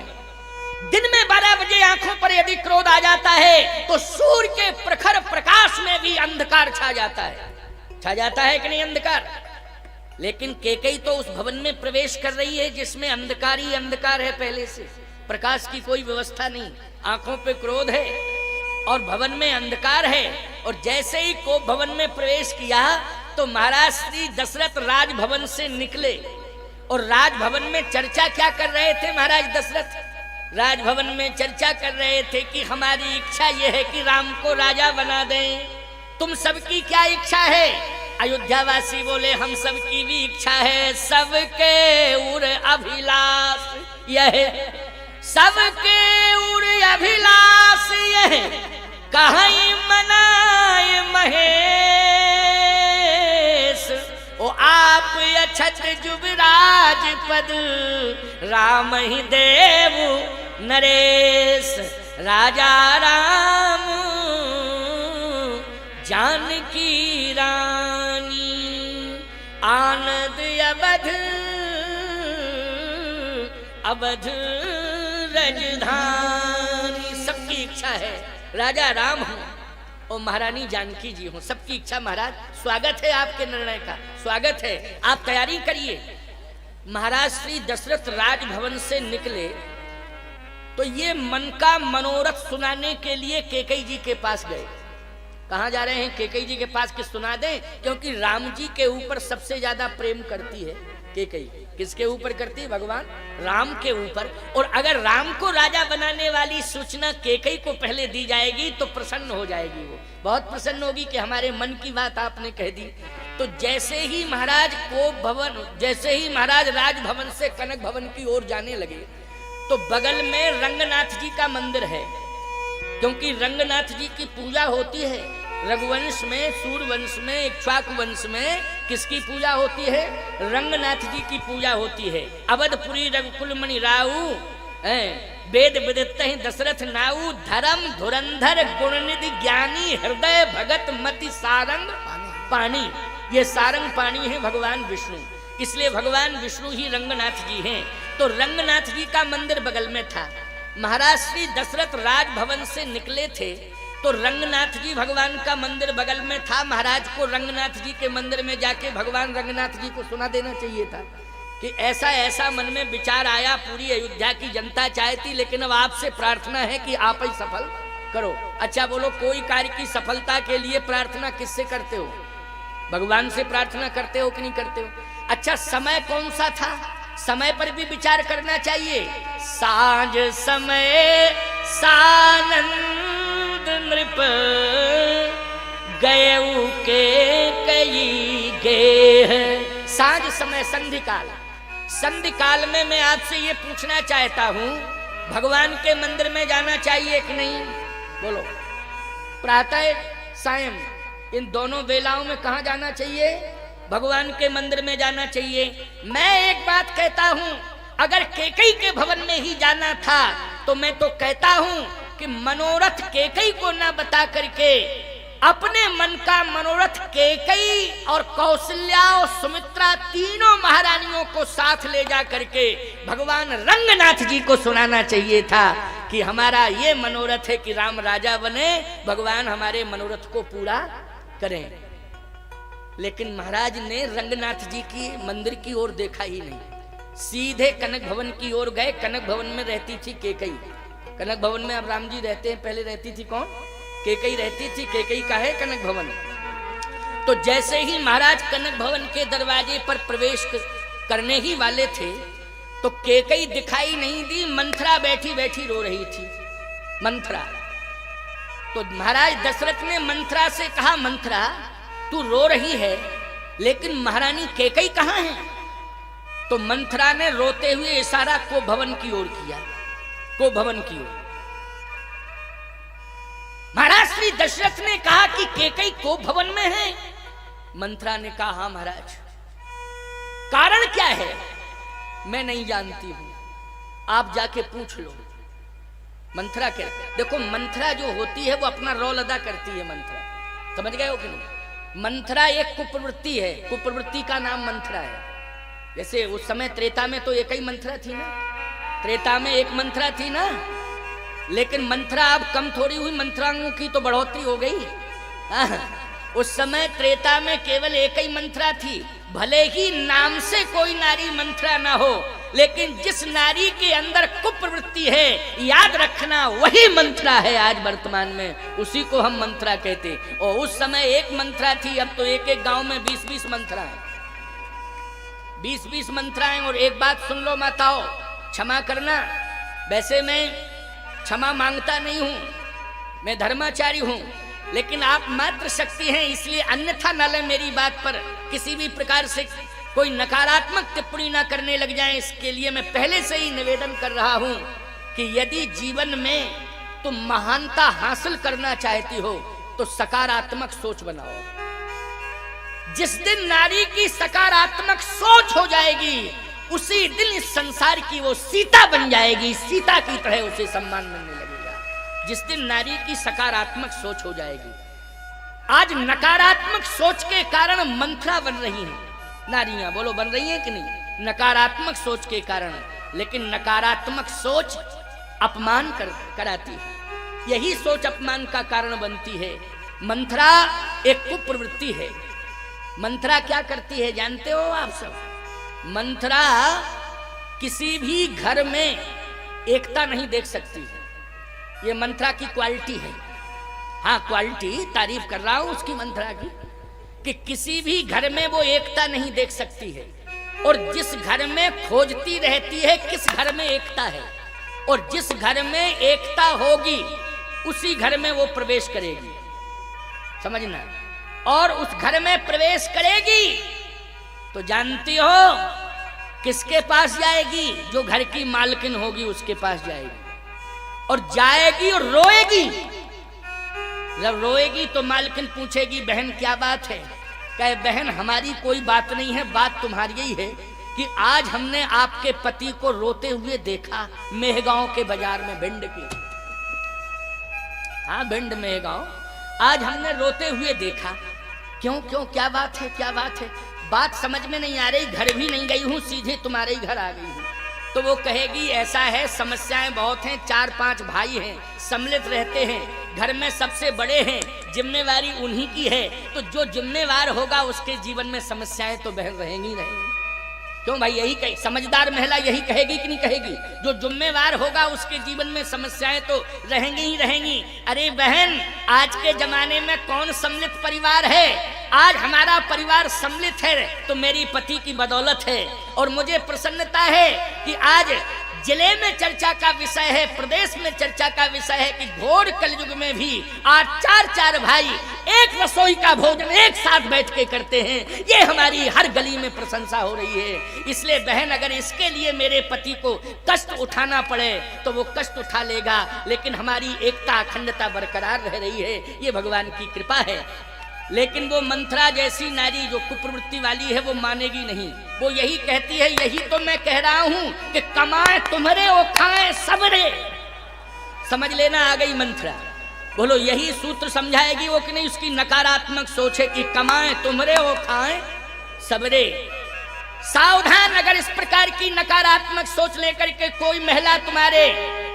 दिन में 12 बजे आंखों पर यदि क्रोध आ जाता है तो सूर्य के प्रखर प्रकाश में भी अंधकार छा जाता है। छा जाता है कि नहीं अंधकार? लेकिन कैकेयी तो उस भवन में प्रवेश कर रही है जिसमें अंधकार ही अंधकार है पहले से, प्रकाश की कोई व्यवस्था नहीं, आंखों पे क्रोध है और भवन में अंधकार है। और जैसे ही कोप भवन में प्रवेश किया तो महाराज श्री दशरथ राजभवन से निकले और राजभवन में चर्चा क्या कर रहे थे? महाराज दशरथ राजभवन में चर्चा कर रहे थे कि हमारी इच्छा यह है कि राम को राजा बना दें। तुम सबकी क्या इच्छा है? अयोध्यावासी बोले हम सबकी भी इच्छा है, सबके उर अभिलाष यह, सबके उर अभिलाष यह, कहीं मनाए महेश। ओ आप अछत जुबराज पद, राम ही देव नरेश। राजा राम जानकी रानी, आनंद अवध अवध रजधानी। सबकी इच्छा है राजा राम हूं और महारानी जानकी जी हूं, सबकी इच्छा। महाराज स्वागत है आपके निर्णय का, स्वागत है, आप तैयारी करिए। महाराज श्री दशरथ राजभवन से निकले तो ये मन का मनोरथ सुनाने के लिए कैकेयी जी के पास गए। कहाँ जा रहे हैं? कैकेयी जी के पास कि सुना दें, क्योंकि राम जी के ऊपर सबसे ज्यादा प्रेम करती है कैकेयी। किसके ऊपर करती है? भगवान राम के ऊपर। और अगर राम को राजा बनाने वाली सूचना कैकेयी को पहले दी जाएगी तो प्रसन्न हो जाएगी, वो बहुत प्रसन्न होगी कि हमारे मन की बात आपने कह दी। तो जैसे ही महाराज कोप भवन, जैसे ही महाराज राजभवन से कनक भवन की ओर जाने लगे तो बगल में रंगनाथ जी का मंदिर है, क्योंकि रंगनाथ जी की पूजा होती है। रघुवंश में, सूर्यवंश में, इक्ष्वाकु वंश में किसकी पूजा होती है? रंगनाथ जी की पूजा होती है। अवधपुरी रघुकुल मणि राऊ, वेद विदित दशरथ नाऊ, धर्म धुरंधर गुणनिधि ज्ञानी, हृदय भगत मति सारंग पानी। ये सारंग पानी है भगवान विष्णु, इसलिए भगवान विष्णु ही रंगनाथ जी हैं। तो रंगनाथ जी का मंदिर बगल में था। महाराज श्री दशरथ राजभवन से निकले थे तो रंगनाथ जी भगवान का मंदिर बगल में था। महाराज को रंगनाथ जी के मंदिर में जाके भगवान रंगनाथ जी को सुना देना चाहिए था कि ऐसा ऐसा मन में विचार आया, पूरी अयोध्या की जनता चाहती, लेकिन अब आपसे प्रार्थना है कि आप ही सफल करो। अच्छा बोलो, कोई कार्य की सफलता के लिए प्रार्थना किससे करते हो? भगवान से प्रार्थना करते हो कि नहीं करते हो? अच्छा, समय कौन सा था? समय पर भी विचार करना चाहिए। साँझ समय सानंद नृप, गयऊ के कई गेह। साँझ समय संधि काल, संधि काल में मैं आपसे ये पूछना चाहता हूँ, भगवान के मंदिर में जाना चाहिए कि नहीं? बोलो। प्रातः सायं इन दोनों वेलाओं में कहाँ जाना चाहिए? भगवान के मंदिर में जाना चाहिए। मैं एक बात कहता हूं, अगर कैकेयी के भवन में ही जाना था तो मैं तो कहता हूं कि मनोरथ कैकेयी को ना बता करके अपने मन का मनोरथ कैकेयी और कौशल्या और सुमित्रा तीनों महारानियों को साथ ले जा करके भगवान रंगनाथ जी को सुनाना चाहिए था कि हमारा ये मनोरथ है कि राम राजा बने, भगवान हमारे मनोरथ को पूरा करें। लेकिन महाराज ने रंगनाथ जी की मंदिर की ओर देखा ही नहीं, सीधे कनक भवन की ओर गए। कनक भवन में रहती थी कैकेयी। कनक भवन में अब राम जी रहते हैं, पहले रहती थी कौन? कैकेयी रहती थी। कैकेयी का है कनक भवन। तो जैसे ही महाराज कनक भवन के दरवाजे पर प्रवेश करने ही वाले थे तो कैकेयी दिखाई नहीं दी, मंथरा बैठी बैठी रो रही थी। मंथरा। तो महाराज दशरथ ने मंथरा से कहा, मंथरा तू रो रही है लेकिन महारानी कैकेयी कहाँ है? तो मंथरा ने रोते हुए इशारा को भवन की ओर किया, को भवन की ओर। महाराज श्री दशरथ ने कहा कि कैकेयी को भवन में है। मंथरा ने कहा, हाँ महाराज। कारण क्या है? मैं नहीं जानती हूं, आप जाके पूछ लो। मंथरा क्या? देखो, मंथरा जो होती है वो अपना रोल अदा करती है। मंथरा, समझ गए हो कि नहीं? मंथरा एक कुप्रवृत्ति है, कुप्रवृत्ति का नाम मंथरा है। जैसे उस समय त्रेता में तो एक ही मंथरा थी ना, त्रेता में एक मंथरा थी ना, लेकिन मंथरा अब कम थोड़ी हुई, मंथराओं की तो बढ़ोतरी हो गई। उस समय त्रेता में केवल एक ही मंथरा थी। भले ही नाम से कोई नारी मंथरा ना हो, लेकिन जिस नारी के अंदर कुप्रवृत्ति है, याद रखना वही मंत्रा है आज वर्तमान में, उसी को हम मंत्रा कहते। और उस समय एक मंत्रा थी, अब तो एक एक गांव में 20-20 मंत्रा है, 20-20 मंत्राएं। और एक बात सुन लो माताओं, क्षमा करना, वैसे मैं क्षमा मांगता नहीं हूं, मैं धर्माचारी हूं, लेकिन आप मात्र शक्ति हैं, इसलिए अन्यथा न लें मेरी बात पर किसी भी प्रकार से कोई नकारात्मक टिप्पणी ना करने लग जाएं। इसके लिए मैं पहले से ही निवेदन कर रहा हूं कि यदि जीवन में तुम महानता हासिल करना चाहती हो तो सकारात्मक सोच बनाओ। जिस दिन नारी की सकारात्मक सोच हो जाएगी, उसी दिन इस संसार की वो सीता बन जाएगी, सीता की तरह उसे सम्मान मिलने लगेगा। जिस दिन नारी की सकारात्मक सोच हो जाएगी। आज नकारात्मक सोच के कारण मंत्रा बन रही हैं नारियां, बोलो बन रही हैं कि नहीं? नकारात्मक सोच के कारण। लेकिन नकारात्मक सोच अपमान कराती है, यही सोच अपमान का कारण बनती है। मंत्रा एक कुप्रवृत्ति है। मंत्रा क्या करती है जानते हो आप सब? मंत्रा किसी भी घर में एकता नहीं देख सकती। ये मंत्रा की क्वालिटी है। हाँ, क्वालिटी तारीफ कर रहा हूं उसकी मंत्रा की, कि किसी भी घर में वो एकता नहीं देख सकती है। और जिस घर में खोजती रहती है किस घर में एकता है, और जिस घर में एकता होगी उसी घर में वो प्रवेश करेगी, समझना। और उस घर में प्रवेश करेगी तो जानती हो किसके पास जाएगी? जो घर की मालकिन होगी उसके पास जाएगी। और जाएगी और रोएगी। जब रोएगी तो मालकिन पूछेगी, बहन क्या बात है? कहे, बहन हमारी कोई बात नहीं है, बात तुम्हारी ही है कि आज हमने आपके पति को रोते हुए देखा मेहगांव के बाजार में, भिंड की, हाँ भिंड मेहगांव, आज हमने रोते हुए देखा। क्यों क्यों, क्या बात है, क्या बात है? बात समझ में नहीं आ रही, घर भी नहीं गई हूं, सीधे तुम्हारे ही घर आ गई हूं। तो वो कहेगी, ऐसा है, समस्याएं बहुत हैं, 4-5 भाई हैं, सम्मिलित रहते हैं, घर में सबसे बड़े हैं, जिम्मेवारी उन्हीं की है। तो जो जिम्मेवार होगा उसके जीवन में समस्याएं तो बहन रहेंगी रहेंगी। क्यों भाई, यही कहे, समझदार महिला यही कहेगी कि नहीं कहेगी? जो जिम्मेवार होगा उसके जीवन में समस्याएं तो रहेंगी ही रहेंगी। अरे बहन, आज के जमाने में कौन सम्मिलित परिवार है? आज हमारा परिवार सम्मिलित है तो मेरी पति की बदौलत है। और मुझे प्रसन्नता है कि आज जिले में चर्चा का विषय है, प्रदेश में चर्चा का विषय है कि घोर कलयुग में भी आज 4-4 भाई एक रसोई का भोजन एक साथ बैठ के करते हैं। ये हमारी हर गली में प्रशंसा हो रही है। इसलिए बहन, अगर इसके लिए मेरे पति को कष्ट उठाना पड़े तो वो कष्ट उठा लेगा, लेकिन हमारी एकता अखंडता बरकरार रह रही है, ये भगवान की कृपा है। लेकिन वो मंत्रा जैसी नारी जो कुप्रवृत्ति वाली है वो मानेगी नहीं। वो यही कहती है, यही तो मैं कह रहा हूं कि कमाए तुम्हारे और खाए सबरे। समझ लेना, आ गई मंत्रा। बोलो, यही सूत्र समझाएगी वो कि नहीं? उसकी नकारात्मक सोच है कि कमाए तुम्हारे और खाए सबरे। सावधान, अगर इस प्रकार की नकारात्मक सोच लेकर के कोई महिला तुम्हारे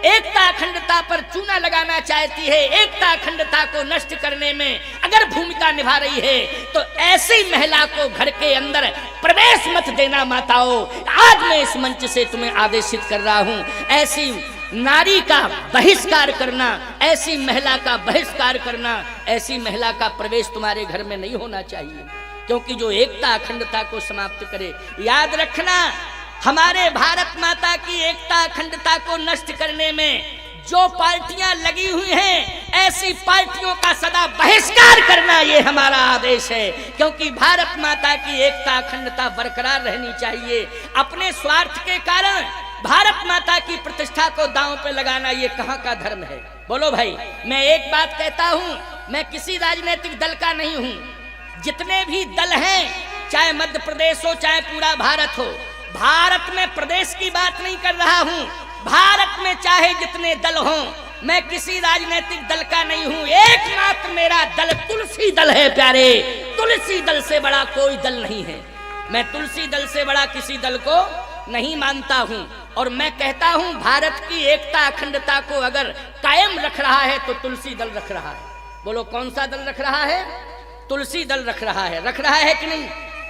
एकता अखंडता पर चूना लगाना चाहती है, एकता अखंडता को नष्ट करने में अगर भूमिका निभा रही है, तो ऐसी महिला को घर के अंदर प्रवेश मत देना माताओं। आज मैं इस मंच से तुम्हें आदेशित कर रहा हूं, ऐसी नारी का बहिष्कार करना, ऐसी महिला का बहिष्कार करना, ऐसी महिला का प्रवेश तुम्हारे घर में नहीं होना चाहिए, क्योंकि जो एकता अखंडता को समाप्त करे। याद रखना, हमारे भारत माता की एकता अखंडता को नष्ट करने में जो पार्टियां लगी हुई हैं, ऐसी पार्टियों का सदा बहिष्कार करना ये हमारा आदेश है। क्योंकि भारत माता की एकता अखंडता बरकरार रहनी चाहिए। अपने स्वार्थ के कारण भारत माता की प्रतिष्ठा को दांव पे लगाना ये कहां का धर्म है? बोलो भाई, मैं एक बात कहता हूं, मैं किसी राजनीतिक दल का नहीं हूं। जितने भी दल हैं, चाहे मध्य प्रदेश हो चाहे पूरा भारत हो, भारत में प्रदेश की बात नहीं कर रहा हूं, भारत में चाहे जितने दल हों, मैं किसी राजनीतिक दल का नहीं हूं। एकमात्र मेरा दल तुलसी दल है प्यारे। तुलसी दल से बड़ा कोई दल नहीं है। मैं तुलसी दल से बड़ा किसी दल को नहीं मानता हूं। और मैं कहता हूं, भारत की एकता अखंडता को अगर कायम रख रहा है तो तुलसी दल रख रहा है। बोलो, कौन सा दल रख रहा है? तुलसी दल रख रहा है कि नहीं?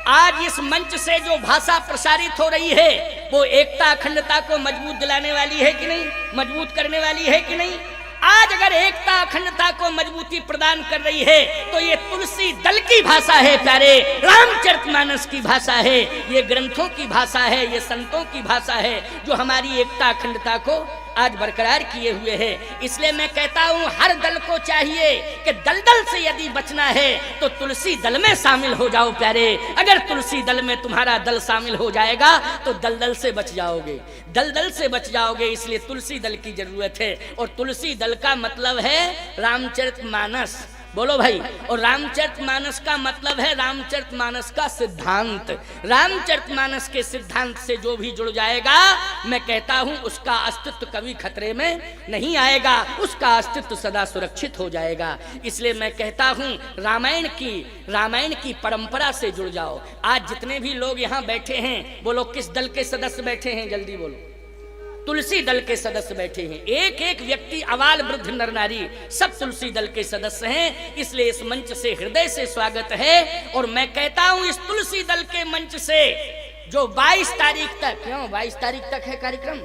आज इस मंच से जो भाषा प्रसारित हो रही है वो एकता अखंडता को मजबूत दिलाने वाली है कि नहीं, मजबूत करने वाली है कि नहीं? आज अगर एकता अखंडता को मजबूती प्रदान कर रही है तो ये तुलसी दल की भाषा है प्यारे, रामचरितमानस की भाषा है, ये ग्रंथों की भाषा है, ये संतों की भाषा है जो हमारी एकता अखंडता को आज बरकरार किए हुए है। इसलिए मैं कहता हूं हर दल को चाहिए कि दलदल से यदि बचना है तो तुलसी दल में शामिल हो जाओ प्यारे। अगर तुलसी दल में तुम्हारा दल शामिल हो जाएगा तो दलदल से बच जाओगे, दलदल से बच जाओगे। इसलिए तुलसी दल की जरूरत है और तुलसी दल का मतलब है रामचरितमानस। बोलो भाई। और रामचरितमानस का मतलब है रामचरितमानस का सिद्धांत। रामचरितमानस के सिद्धांत से जो भी जुड़ जाएगा मैं कहता हूं उसका अस्तित्व कभी खतरे में नहीं आएगा, उसका अस्तित्व सदा सुरक्षित हो जाएगा। इसलिए मैं कहता हूं रामायण की परंपरा से जुड़ जाओ। आज जितने भी लोग यहाँ बैठे हैं बोलो किस दल के सदस्य बैठे हैं, जल्दी बोलो। तुलसी दल के सदस्य बैठे हैं, एक एक व्यक्ति अवाल वृद्ध नर नारी सब तुलसी दल के सदस्य हैं। इसलिए इस मंच से हृदय से स्वागत है। और मैं कहता हूं इस तुलसी दल के मंच से जो 22 तारीख तक, क्यों 22 तारीख तक है कार्यक्रम,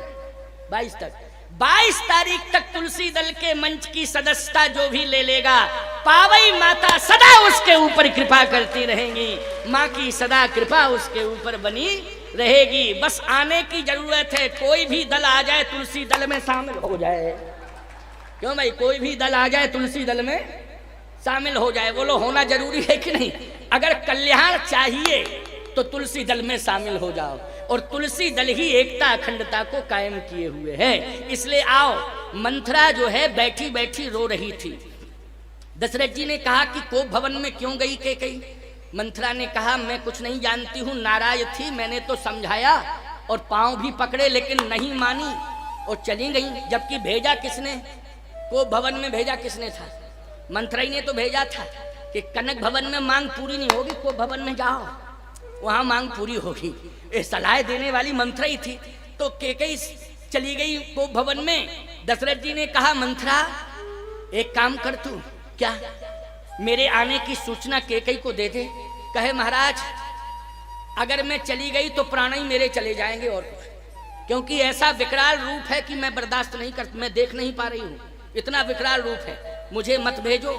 22 तारीख तक तुलसी दल के मंच की सदस्यता जो भी ले लेगा पावई माता सदा उसके ऊपर कृपा करती रहेंगी, माँ की सदा कृपा उसके ऊपर बनी रहेगी। बस आने की जरूरत है, कोई भी दल आ जाए तुलसी दल में शामिल हो जाए। क्यों भाई, कोई भी दल आ जाए तुलसी दल में शामिल हो जाए। बोलो होना जरूरी है कि नहीं? अगर कल्याण चाहिए तो तुलसी दल में शामिल हो जाओ। और तुलसी दल ही एकता अखंडता को कायम किए हुए है। इसलिए आओ, मंथरा जो है बैठी बैठी रो रही थी। दशरथ जी ने कहा कि कोप भवन में क्यों गई कैकेयी? मंथरा ने कहा मैं कुछ नहीं जानती हूँ, नाराज थी, मैंने तो समझाया और पांव भी पकड़े लेकिन नहीं मानी और चली गई। जबकि भेजा किसने? कोप भवन में भेजा किसने था? मंथरा ही ने तो भेजा था कि कनक भवन में मांग पूरी नहीं होगी, कोप भवन में जाओ वहां मांग पूरी होगी। ये सलाह देने वाली मंथरा ही थी। तो कैकेयी चली गई कोप भवन में। दशरथ जी ने कहा मंथरा एक काम कर तू, क्या मेरे आने की सूचना कैकेयी को दे दे। कहे महाराज अगर मैं चली गई तो प्राण ही मेरे चले जाएंगे और कुछ, क्योंकि ऐसा विकराल रूप है कि मैं बर्दाश्त नहीं कर, मैं देख नहीं पा रही हूँ, इतना विकराल रूप है। मुझे मत भेजो,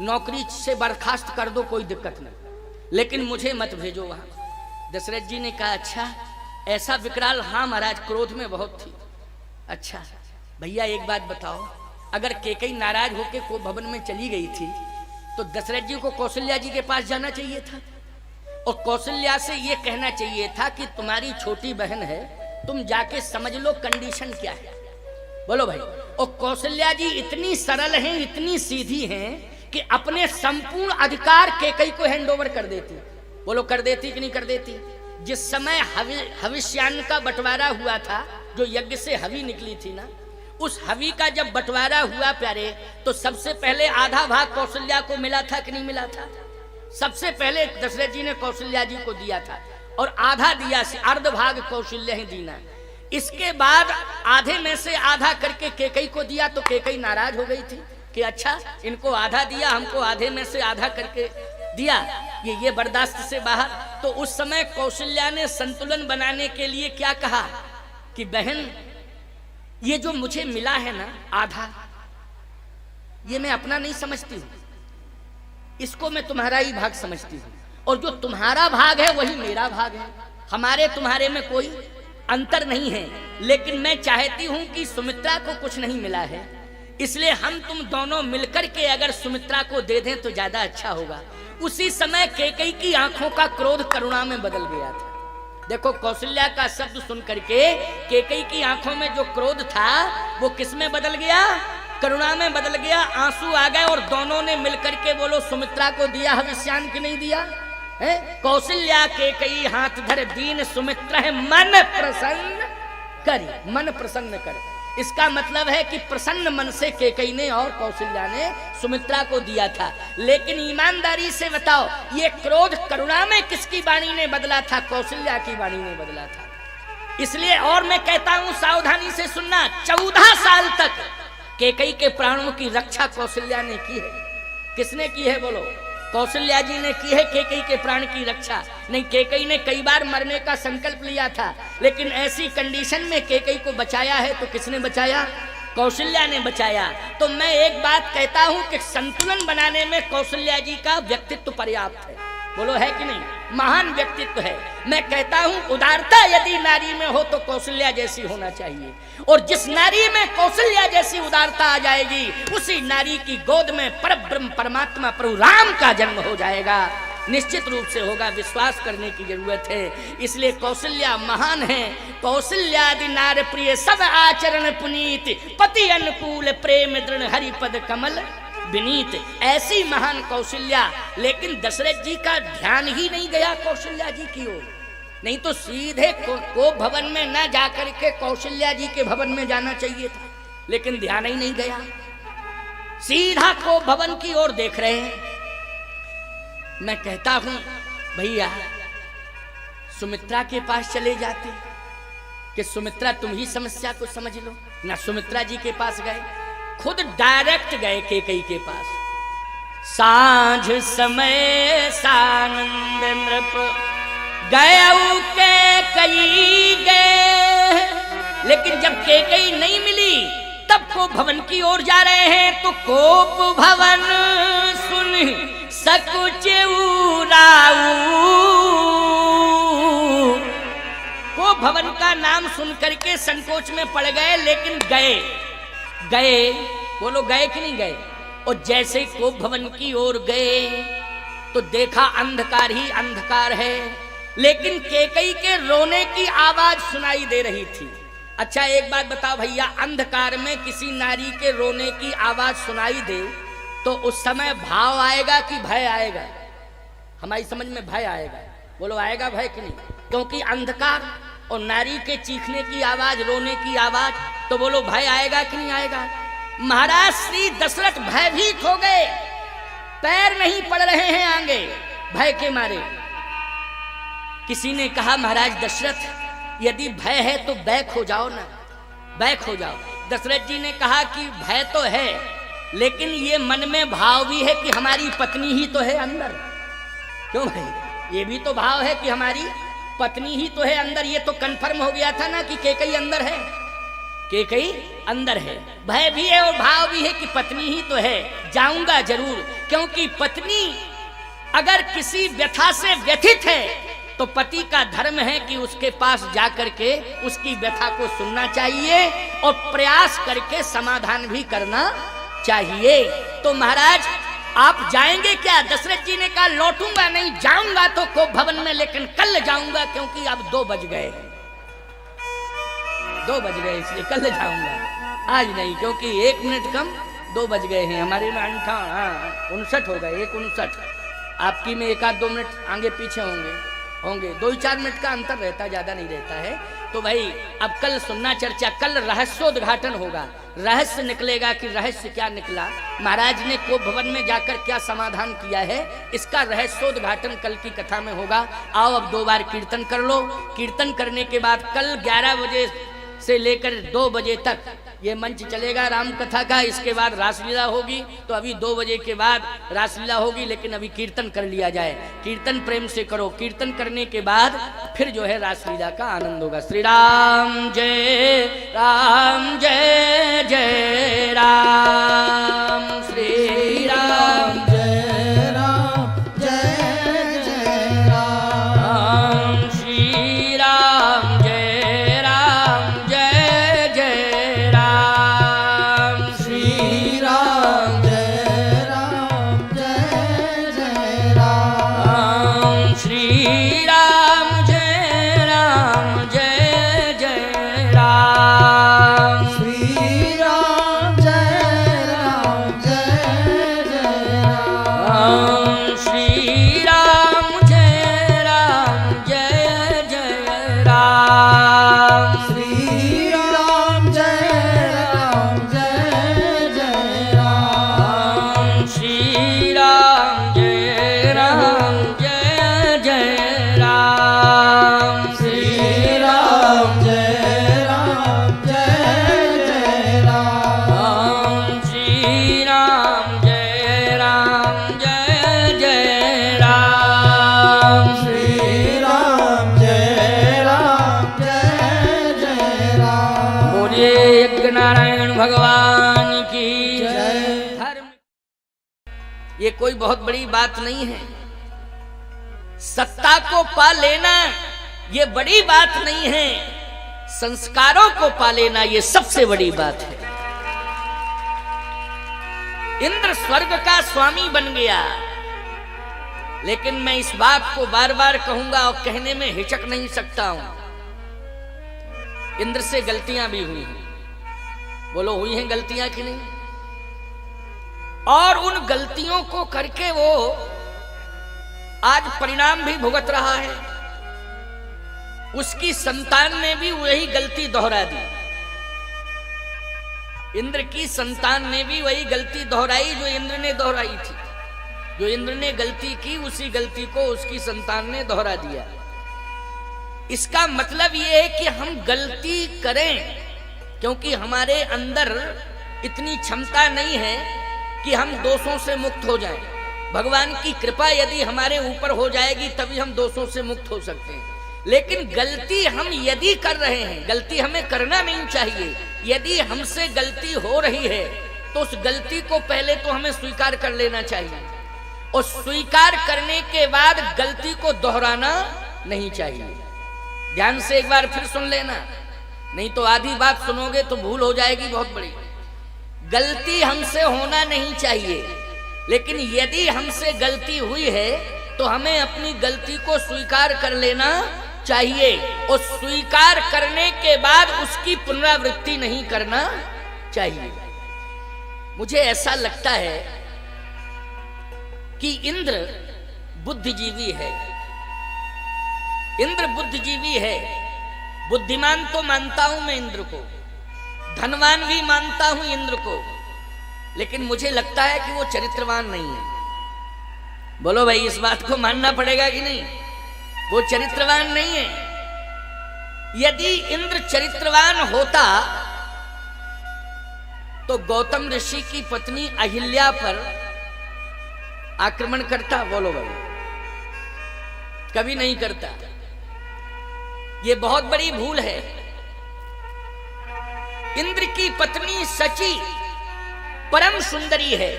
नौकरी से बर्खास्त कर दो, कोई दिक्कत नहीं, लेकिन मुझे मत भेजो वहां। दशरथ जी ने कहा अच्छा ऐसा विकराल? हाँ महाराज, क्रोध में बहुत थी। अच्छा भैया एक बात बताओ, अगर कैकेयी नाराज होकर कोप भवन में चली गई थी तो दशरथ जी को कौशल्या जी के पास जाना चाहिए था और कौशल्या से ये कहना चाहिए था कि तुम्हारी छोटी बहन है, तुम जाके समझ लो कंडीशन क्या है। बोलो भाई। और कौशल्या जी इतनी सरल हैं, इतनी सीधी हैं कि अपने संपूर्ण अधिकार कैकेयी को हैंडओवर कर देती। बोलो कर देती कि नहीं कर देती? जिस समय हविष्यान्न का बंटवारा हुआ था, जो यज्ञ से हवि निकली थी ना, उस हवि का जब बंटवारा हुआ प्यारे तो सबसे पहले आधा भाग कौशल्या को मिला था कि नहीं मिला था? सबसे पहले दशरथ जी ने कौशल्या जी को दिया था और आधा दिया, अर्ध भाग कौशल्या ही दीना। इसके बाद आधे में से आधा करके कैकेयी को दिया तो कैकेयी नाराज हो गई थी कि अच्छा इनको आधा दिया, हमको आधे में से आधा करके दिया, ये बर्दाश्त से बाहर। तो उस समय कौशल्या ने संतुलन बनाने के लिए क्या कहा कि बहन ये जो मुझे मिला है ना आधा, ये मैं अपना नहीं समझती हूँ, इसको मैं तुम्हारा ही भाग समझती हूँ और जो तुम्हारा भाग है वही मेरा भाग है। हमारे तुम्हारे में कोई अंतर नहीं है, लेकिन मैं चाहती हूँ कि सुमित्रा को कुछ नहीं मिला है, इसलिए हम तुम दोनों मिलकर के अगर सुमित्रा को दे दें तो ज्यादा अच्छा होगा। उसी समय कैकेयी की आंखों का क्रोध करुणा में बदल गया था। देखो कौशल्या का शब्द सुन करके कैकेयी की आंखों में जो क्रोध था वो किस में बदल गया? करुणा में बदल गया। आंसू आ गए और दोनों ने मिलकर के बोलो सुमित्रा को दिया हविष्यान्न की नहीं दिया है? कौशल्या कैकेयी हाथ धर दीन सुमित्रा है मन प्रसन्न करी, मन प्रसन्न कर। इसका मतलब है कि प्रसन्न मन से कैकेयी ने और कौशल्या ने सुमित्रा को दिया था। लेकिन ईमानदारी से बताओ ये क्रोध करुणा में किसकी वाणी ने बदला था? कौशल्या की वाणी ने बदला था। इसलिए और मैं कहता हूं सावधानी से सुनना, 14 साल तक कैकेयी के प्राणों की रक्षा कौशल्या ने की है। किसने की है बोलो? कौशल्या जी ने की है कैकेयी के प्राण की रक्षा। नहीं, कैकेयी ने कई बार मरने का संकल्प लिया था, लेकिन ऐसी कंडीशन में कैकेयी को बचाया है तो किसने बचाया? कौशल्या ने बचाया। तो मैं एक बात कहता हूं कि संतुलन बनाने में कौशल्या जी का व्यक्तित्व पर्याप्त है। बोलो है कि नहीं? महान व्यक्तित्व है। मैं कहता हूं उदारता यदि नारी में हो तो कौशल्या जैसी होना चाहिए, और जिस नारी में कौशल्या जैसी उदारता आ जाएगी उसी नारी की गोद में परब्रह्म परमात्मा प्रभु राम का जन्म हो जाएगा। निश्चित रूप से होगा, विश्वास करने की जरूरत है। इसलिए कौशल्या महान है। कौशल्यादि नार प्रिय सब आचरण पुनीत, पति अनुकूल प्रेम दृढ़ हरिपद कमल विनीत। ऐसी महान कौशल्या, लेकिन दशरथ जी का ध्यान ही नहीं गया कौशल्या जी की ओर। नहीं तो सीधे को भवन में न जाकर के कौशल्या जी के भवन में जाना चाहिए था, लेकिन ध्यान ही नहीं गया, सीधा को भवन की ओर देख रहे हैं। मैं कहता हूं भैया सुमित्रा के पास चले जाते कि सुमित्रा तुम ही समस्या को समझ लो ना। सुमित्रा जी के पास गए, खुद डायरेक्ट गए कैकेयी के पास। सांझ समय सानंद नृप गए कैकेयी गए, लेकिन जब कैकेयी नहीं मिली तब को भवन की ओर जा रहे हैं तो कोप भवन सुन सकुच को भवन का नाम सुन करके संकोच में पड़ गए, लेकिन गए। बोलो गए कि नहीं गए? और जैसे ही कोप भवन की ओर गए तो देखा अंधकार ही अंधकार है, लेकिन कैकेयी के रोने की आवाज सुनाई दे रही थी। अच्छा एक बात बताओ भैया, अंधकार में किसी नारी के रोने की आवाज सुनाई दे तो उस समय भाव आएगा कि भय आएगा? हमारी समझ में भय आएगा। बोलो आएगा भय कि नहीं? क्योंकि अंधकार और नारी के चीखने की आवाज, रोने की आवाज, तो बोलो भय आएगा कि नहीं आएगा? महाराज श्री दशरथ भयभीत हो गए, पैर नहीं पड़ रहे हैं आगे भय के मारे। किसी ने कहा महाराज दशरथ यदि भय है तो बैक हो जाओ ना, बैक हो जाओ। दशरथ जी ने कहा कि भय तो है, लेकिन ये मन में भाव भी है कि हमारी पत्नी ही तो है अंदर। क्यों भाई? ये भी तो भाव है कि हमारी पत्नी ही तो है अंदर। ये तो कंफर्म हो गया था ना कि कैकेयी अंदर है, कैकेयी अंदर है। भय भी है और भाव भी है कि पत्नी ही तो है, जाऊंगा जरूर। क्योंकि पत्नी अगर किसी व्यथा से व्यथित है तो पति का धर्म है कि उसके पास जाकर के उसकी व्यथा को सुनना चाहिए और प्रयास करके समाधान भी करना चाहिए। तो महाराज आप जाएंगे क्या? दशरथ जी ने कहा लौटूंगा नहीं, जाऊंगा तो कोप भवन में, लेकिन कल जाऊंगा क्योंकि अब 2 बज गए, 2 बज गए, इसलिए कल जाऊंगा, आज नहीं, क्योंकि 1 मिनट कम 2 बज गए हैं। हमारे में 59 हो गए, 1:59। आपकी में 1-2 मिनट आगे पीछे होंगे 2-4 मिनट का अंतर रहता है, ज्यादा नहीं रहता है। तो भाई अब कल सुनना चर्चा, कल रहस्योद्घाटन होगा, रहस्य निकलेगा कि रहस्य क्या निकला, महाराज ने कोप भवन में जाकर क्या समाधान किया है, इसका रहस्योद्घाटन कल की कथा में होगा। आओ अब 2 बार कीर्तन कर लो। कीर्तन करने के बाद कल 11 बजे से लेकर 2 बजे तक ये मंच चलेगा राम कथा का। इसके बाद रासलीला होगी, तो अभी 2 बजे के बाद रासलीला होगी, लेकिन अभी कीर्तन कर लिया जाए। कीर्तन प्रेम से करो, कीर्तन करने के बाद फिर जो है रासलीला का आनंद होगा। श्री राम जय राम, जय जय राम, श्री राम जय राम, जय जय राम, श्री राम जय राम, जय जय राम, श्री राम जय राम, जय जय राम, श्री राम जय राम, जय जय राम, श्री राम जय राम, जय नारायण भगवान की जय। धर्म ये कोई बहुत बड़ी बात नहीं है। सत्ता को पा लेना ये बड़ी बात नहीं है, संस्कारों को पा लेना ये सबसे बड़ी बात है। इंद्र स्वर्ग का स्वामी बन गया, लेकिन मैं इस बात को बार बार कहूंगा और कहने में हिचक नहीं सकता हूं, इंद्र से गलतियां भी हुई हैं। बोलो हुई हैं गलतियां कि नहीं? और उन गलतियों को करके वो आज परिणाम भी भुगत रहा है। उसकी संतान ने भी वही गलती दोहरा दी। इंद्र की संतान ने भी वही गलती दोहराई जो इंद्र ने दोहराई थी। जो इंद्र ने गलती की उसी गलती को उसकी संतान ने दोहरा दिया। इसका मतलब यह है कि हम गलती करें, क्योंकि हमारे अंदर इतनी क्षमता नहीं है कि हम दोषों से मुक्त हो जाएं। भगवान की कृपा यदि हमारे ऊपर हो जाएगी तभी हम दोषों से मुक्त हो सकते हैं। लेकिन गलती हम यदि कर रहे हैं, गलती हमें करना नहीं चाहिए। यदि हमसे गलती हो रही है तो उस गलती को पहले तो हमें स्वीकार कर लेना चाहिए, और स्वीकार करने के बाद गलती को दोहराना नहीं चाहिए। ध्यान से एक बार फिर सुन लेना, नहीं तो आधी बात सुनोगे तो भूल हो जाएगी बहुत बड़ी। गलती हमसे होना नहीं चाहिए, लेकिन यदि हमसे गलती हुई है तो हमें अपनी गलती को स्वीकार कर लेना चाहिए, और स्वीकार करने के बाद उसकी पुनरावृत्ति नहीं करना चाहिए। मुझे ऐसा लगता है कि इंद्र बुद्धिजीवी है। इंद्र बुद्धिजीवी है। बुद्धिमान तो मानता हूं मैं इंद्र को, धनवान भी मानता हूं इंद्र को, लेकिन मुझे लगता है कि वो चरित्रवान नहीं है। बोलो भाई, इस बात को मानना पड़ेगा कि नहीं? वो चरित्रवान नहीं है। यदि इंद्र चरित्रवान होता तो गौतम ऋषि की पत्नी अहिल्या पर आक्रमण करता? बोलो भाई, कभी नहीं करता। ये बहुत बड़ी भूल है। इंद्र की पत्नी सची परम सुंदरी है,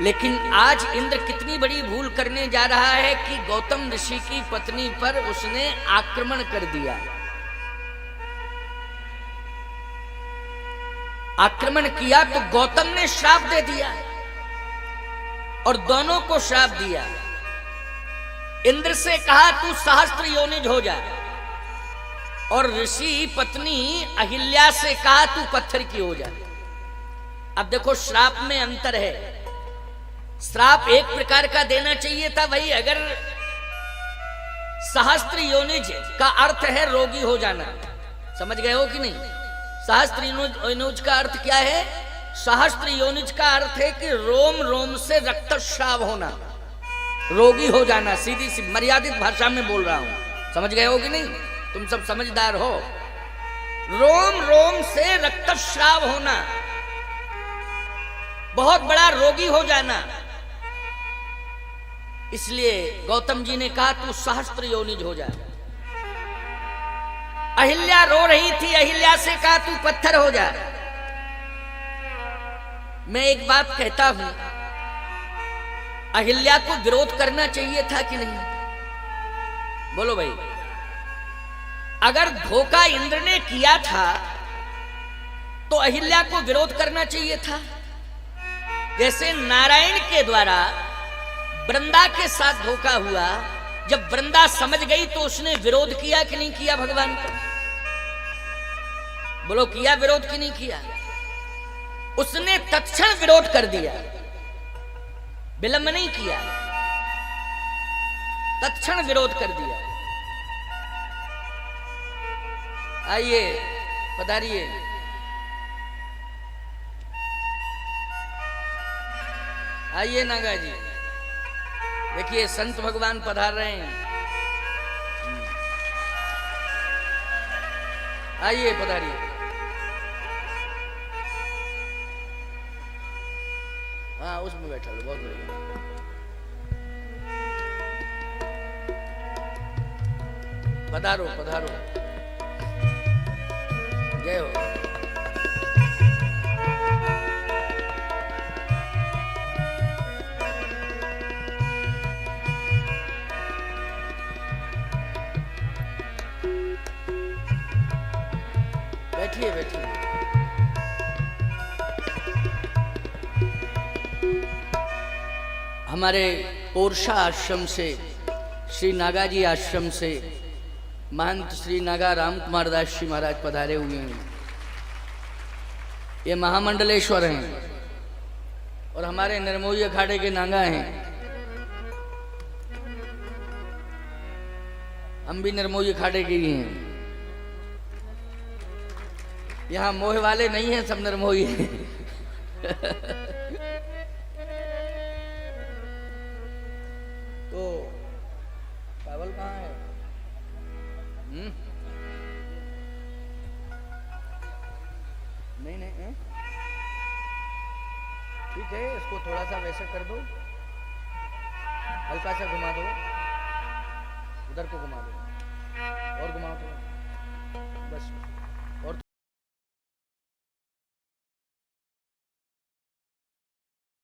लेकिन आज इंद्र कितनी बड़ी भूल करने जा रहा है कि गौतम ऋषि की पत्नी पर उसने आक्रमण कर दिया। आक्रमण किया तो गौतम ने श्राप दे दिया और दोनों को श्राप दिया। इंद्र से कहा तू सहस्त्र योनिज हो जा, और ऋषि पत्नी अहिल्या से कहा तू पत्थर की हो जा। अब देखो, श्राप में अंतर है। श्राप एक प्रकार का देना चाहिए था भाई। अगर सहस्त्र योनिज का अर्थ है रोगी हो जाना, समझ गए हो कि नहीं? सहस्त्र योनिज का अर्थ क्या है? सहस्त्र योनिज का अर्थ है कि रोम रोम से रक्तस्राव होना, रोगी हो जाना। सीधी सी मर्यादित भाषा में बोल रहा हूं, समझ गए हो कि नहीं? तुम सब समझदार हो। रोम रोम से रक्तस्राव होना, बहुत बड़ा रोगी हो जाना। इसलिए गौतम जी ने कहा तू सहस्त्र योनिज हो जा। अहिल्या रो रही थी, अहिल्या से कहा तू पत्थर हो जा। मैं एक बात कहता हूं, अहिल्या को विरोध करना चाहिए था कि नहीं? बोलो भाई, अगर धोखा इंद्र ने किया था तो अहिल्या को विरोध करना चाहिए था। जैसे नारायण के द्वारा वृंदा के साथ धोखा हुआ, जब वृंदा समझ गई तो उसने विरोध किया कि नहीं किया भगवान का? बोलो, किया विरोध कि नहीं किया? उसने तत्क्षण विरोध कर दिया, विलंब नहीं किया, तत्क्षण विरोध कर दिया। आइए, पधारिए। आइए नागा जी, देखिए संत भगवान पधार रहे हैं। आइए, पधारिए। हाँ, उसमें बैठा लो, बहुत बढ़िया। पधारो, पधारो। जय हो। बैठिए बैठिए। हमारे पोरशा आश्रम से, श्री नागाजी आश्रम से महंत श्री नागा राम कुमार दास जी महाराज पधारे हुए हैं। ये महामंडलेश्वर हैं और हमारे निर्मोही अखाड़े के नागा हैं। हम भी निर्मोही अखाड़े के ही हैं। यहाँ मोह वाले नहीं हैं, सब निर्मोही हैं। तो पावल कहाँ है? नहीं नहीं है? ठीक है, इसको थोड़ा सा वैसे कर दो, हल्का सा घुमा दो, उधर को घुमा दो और घुमाओ थोड़ा, बस।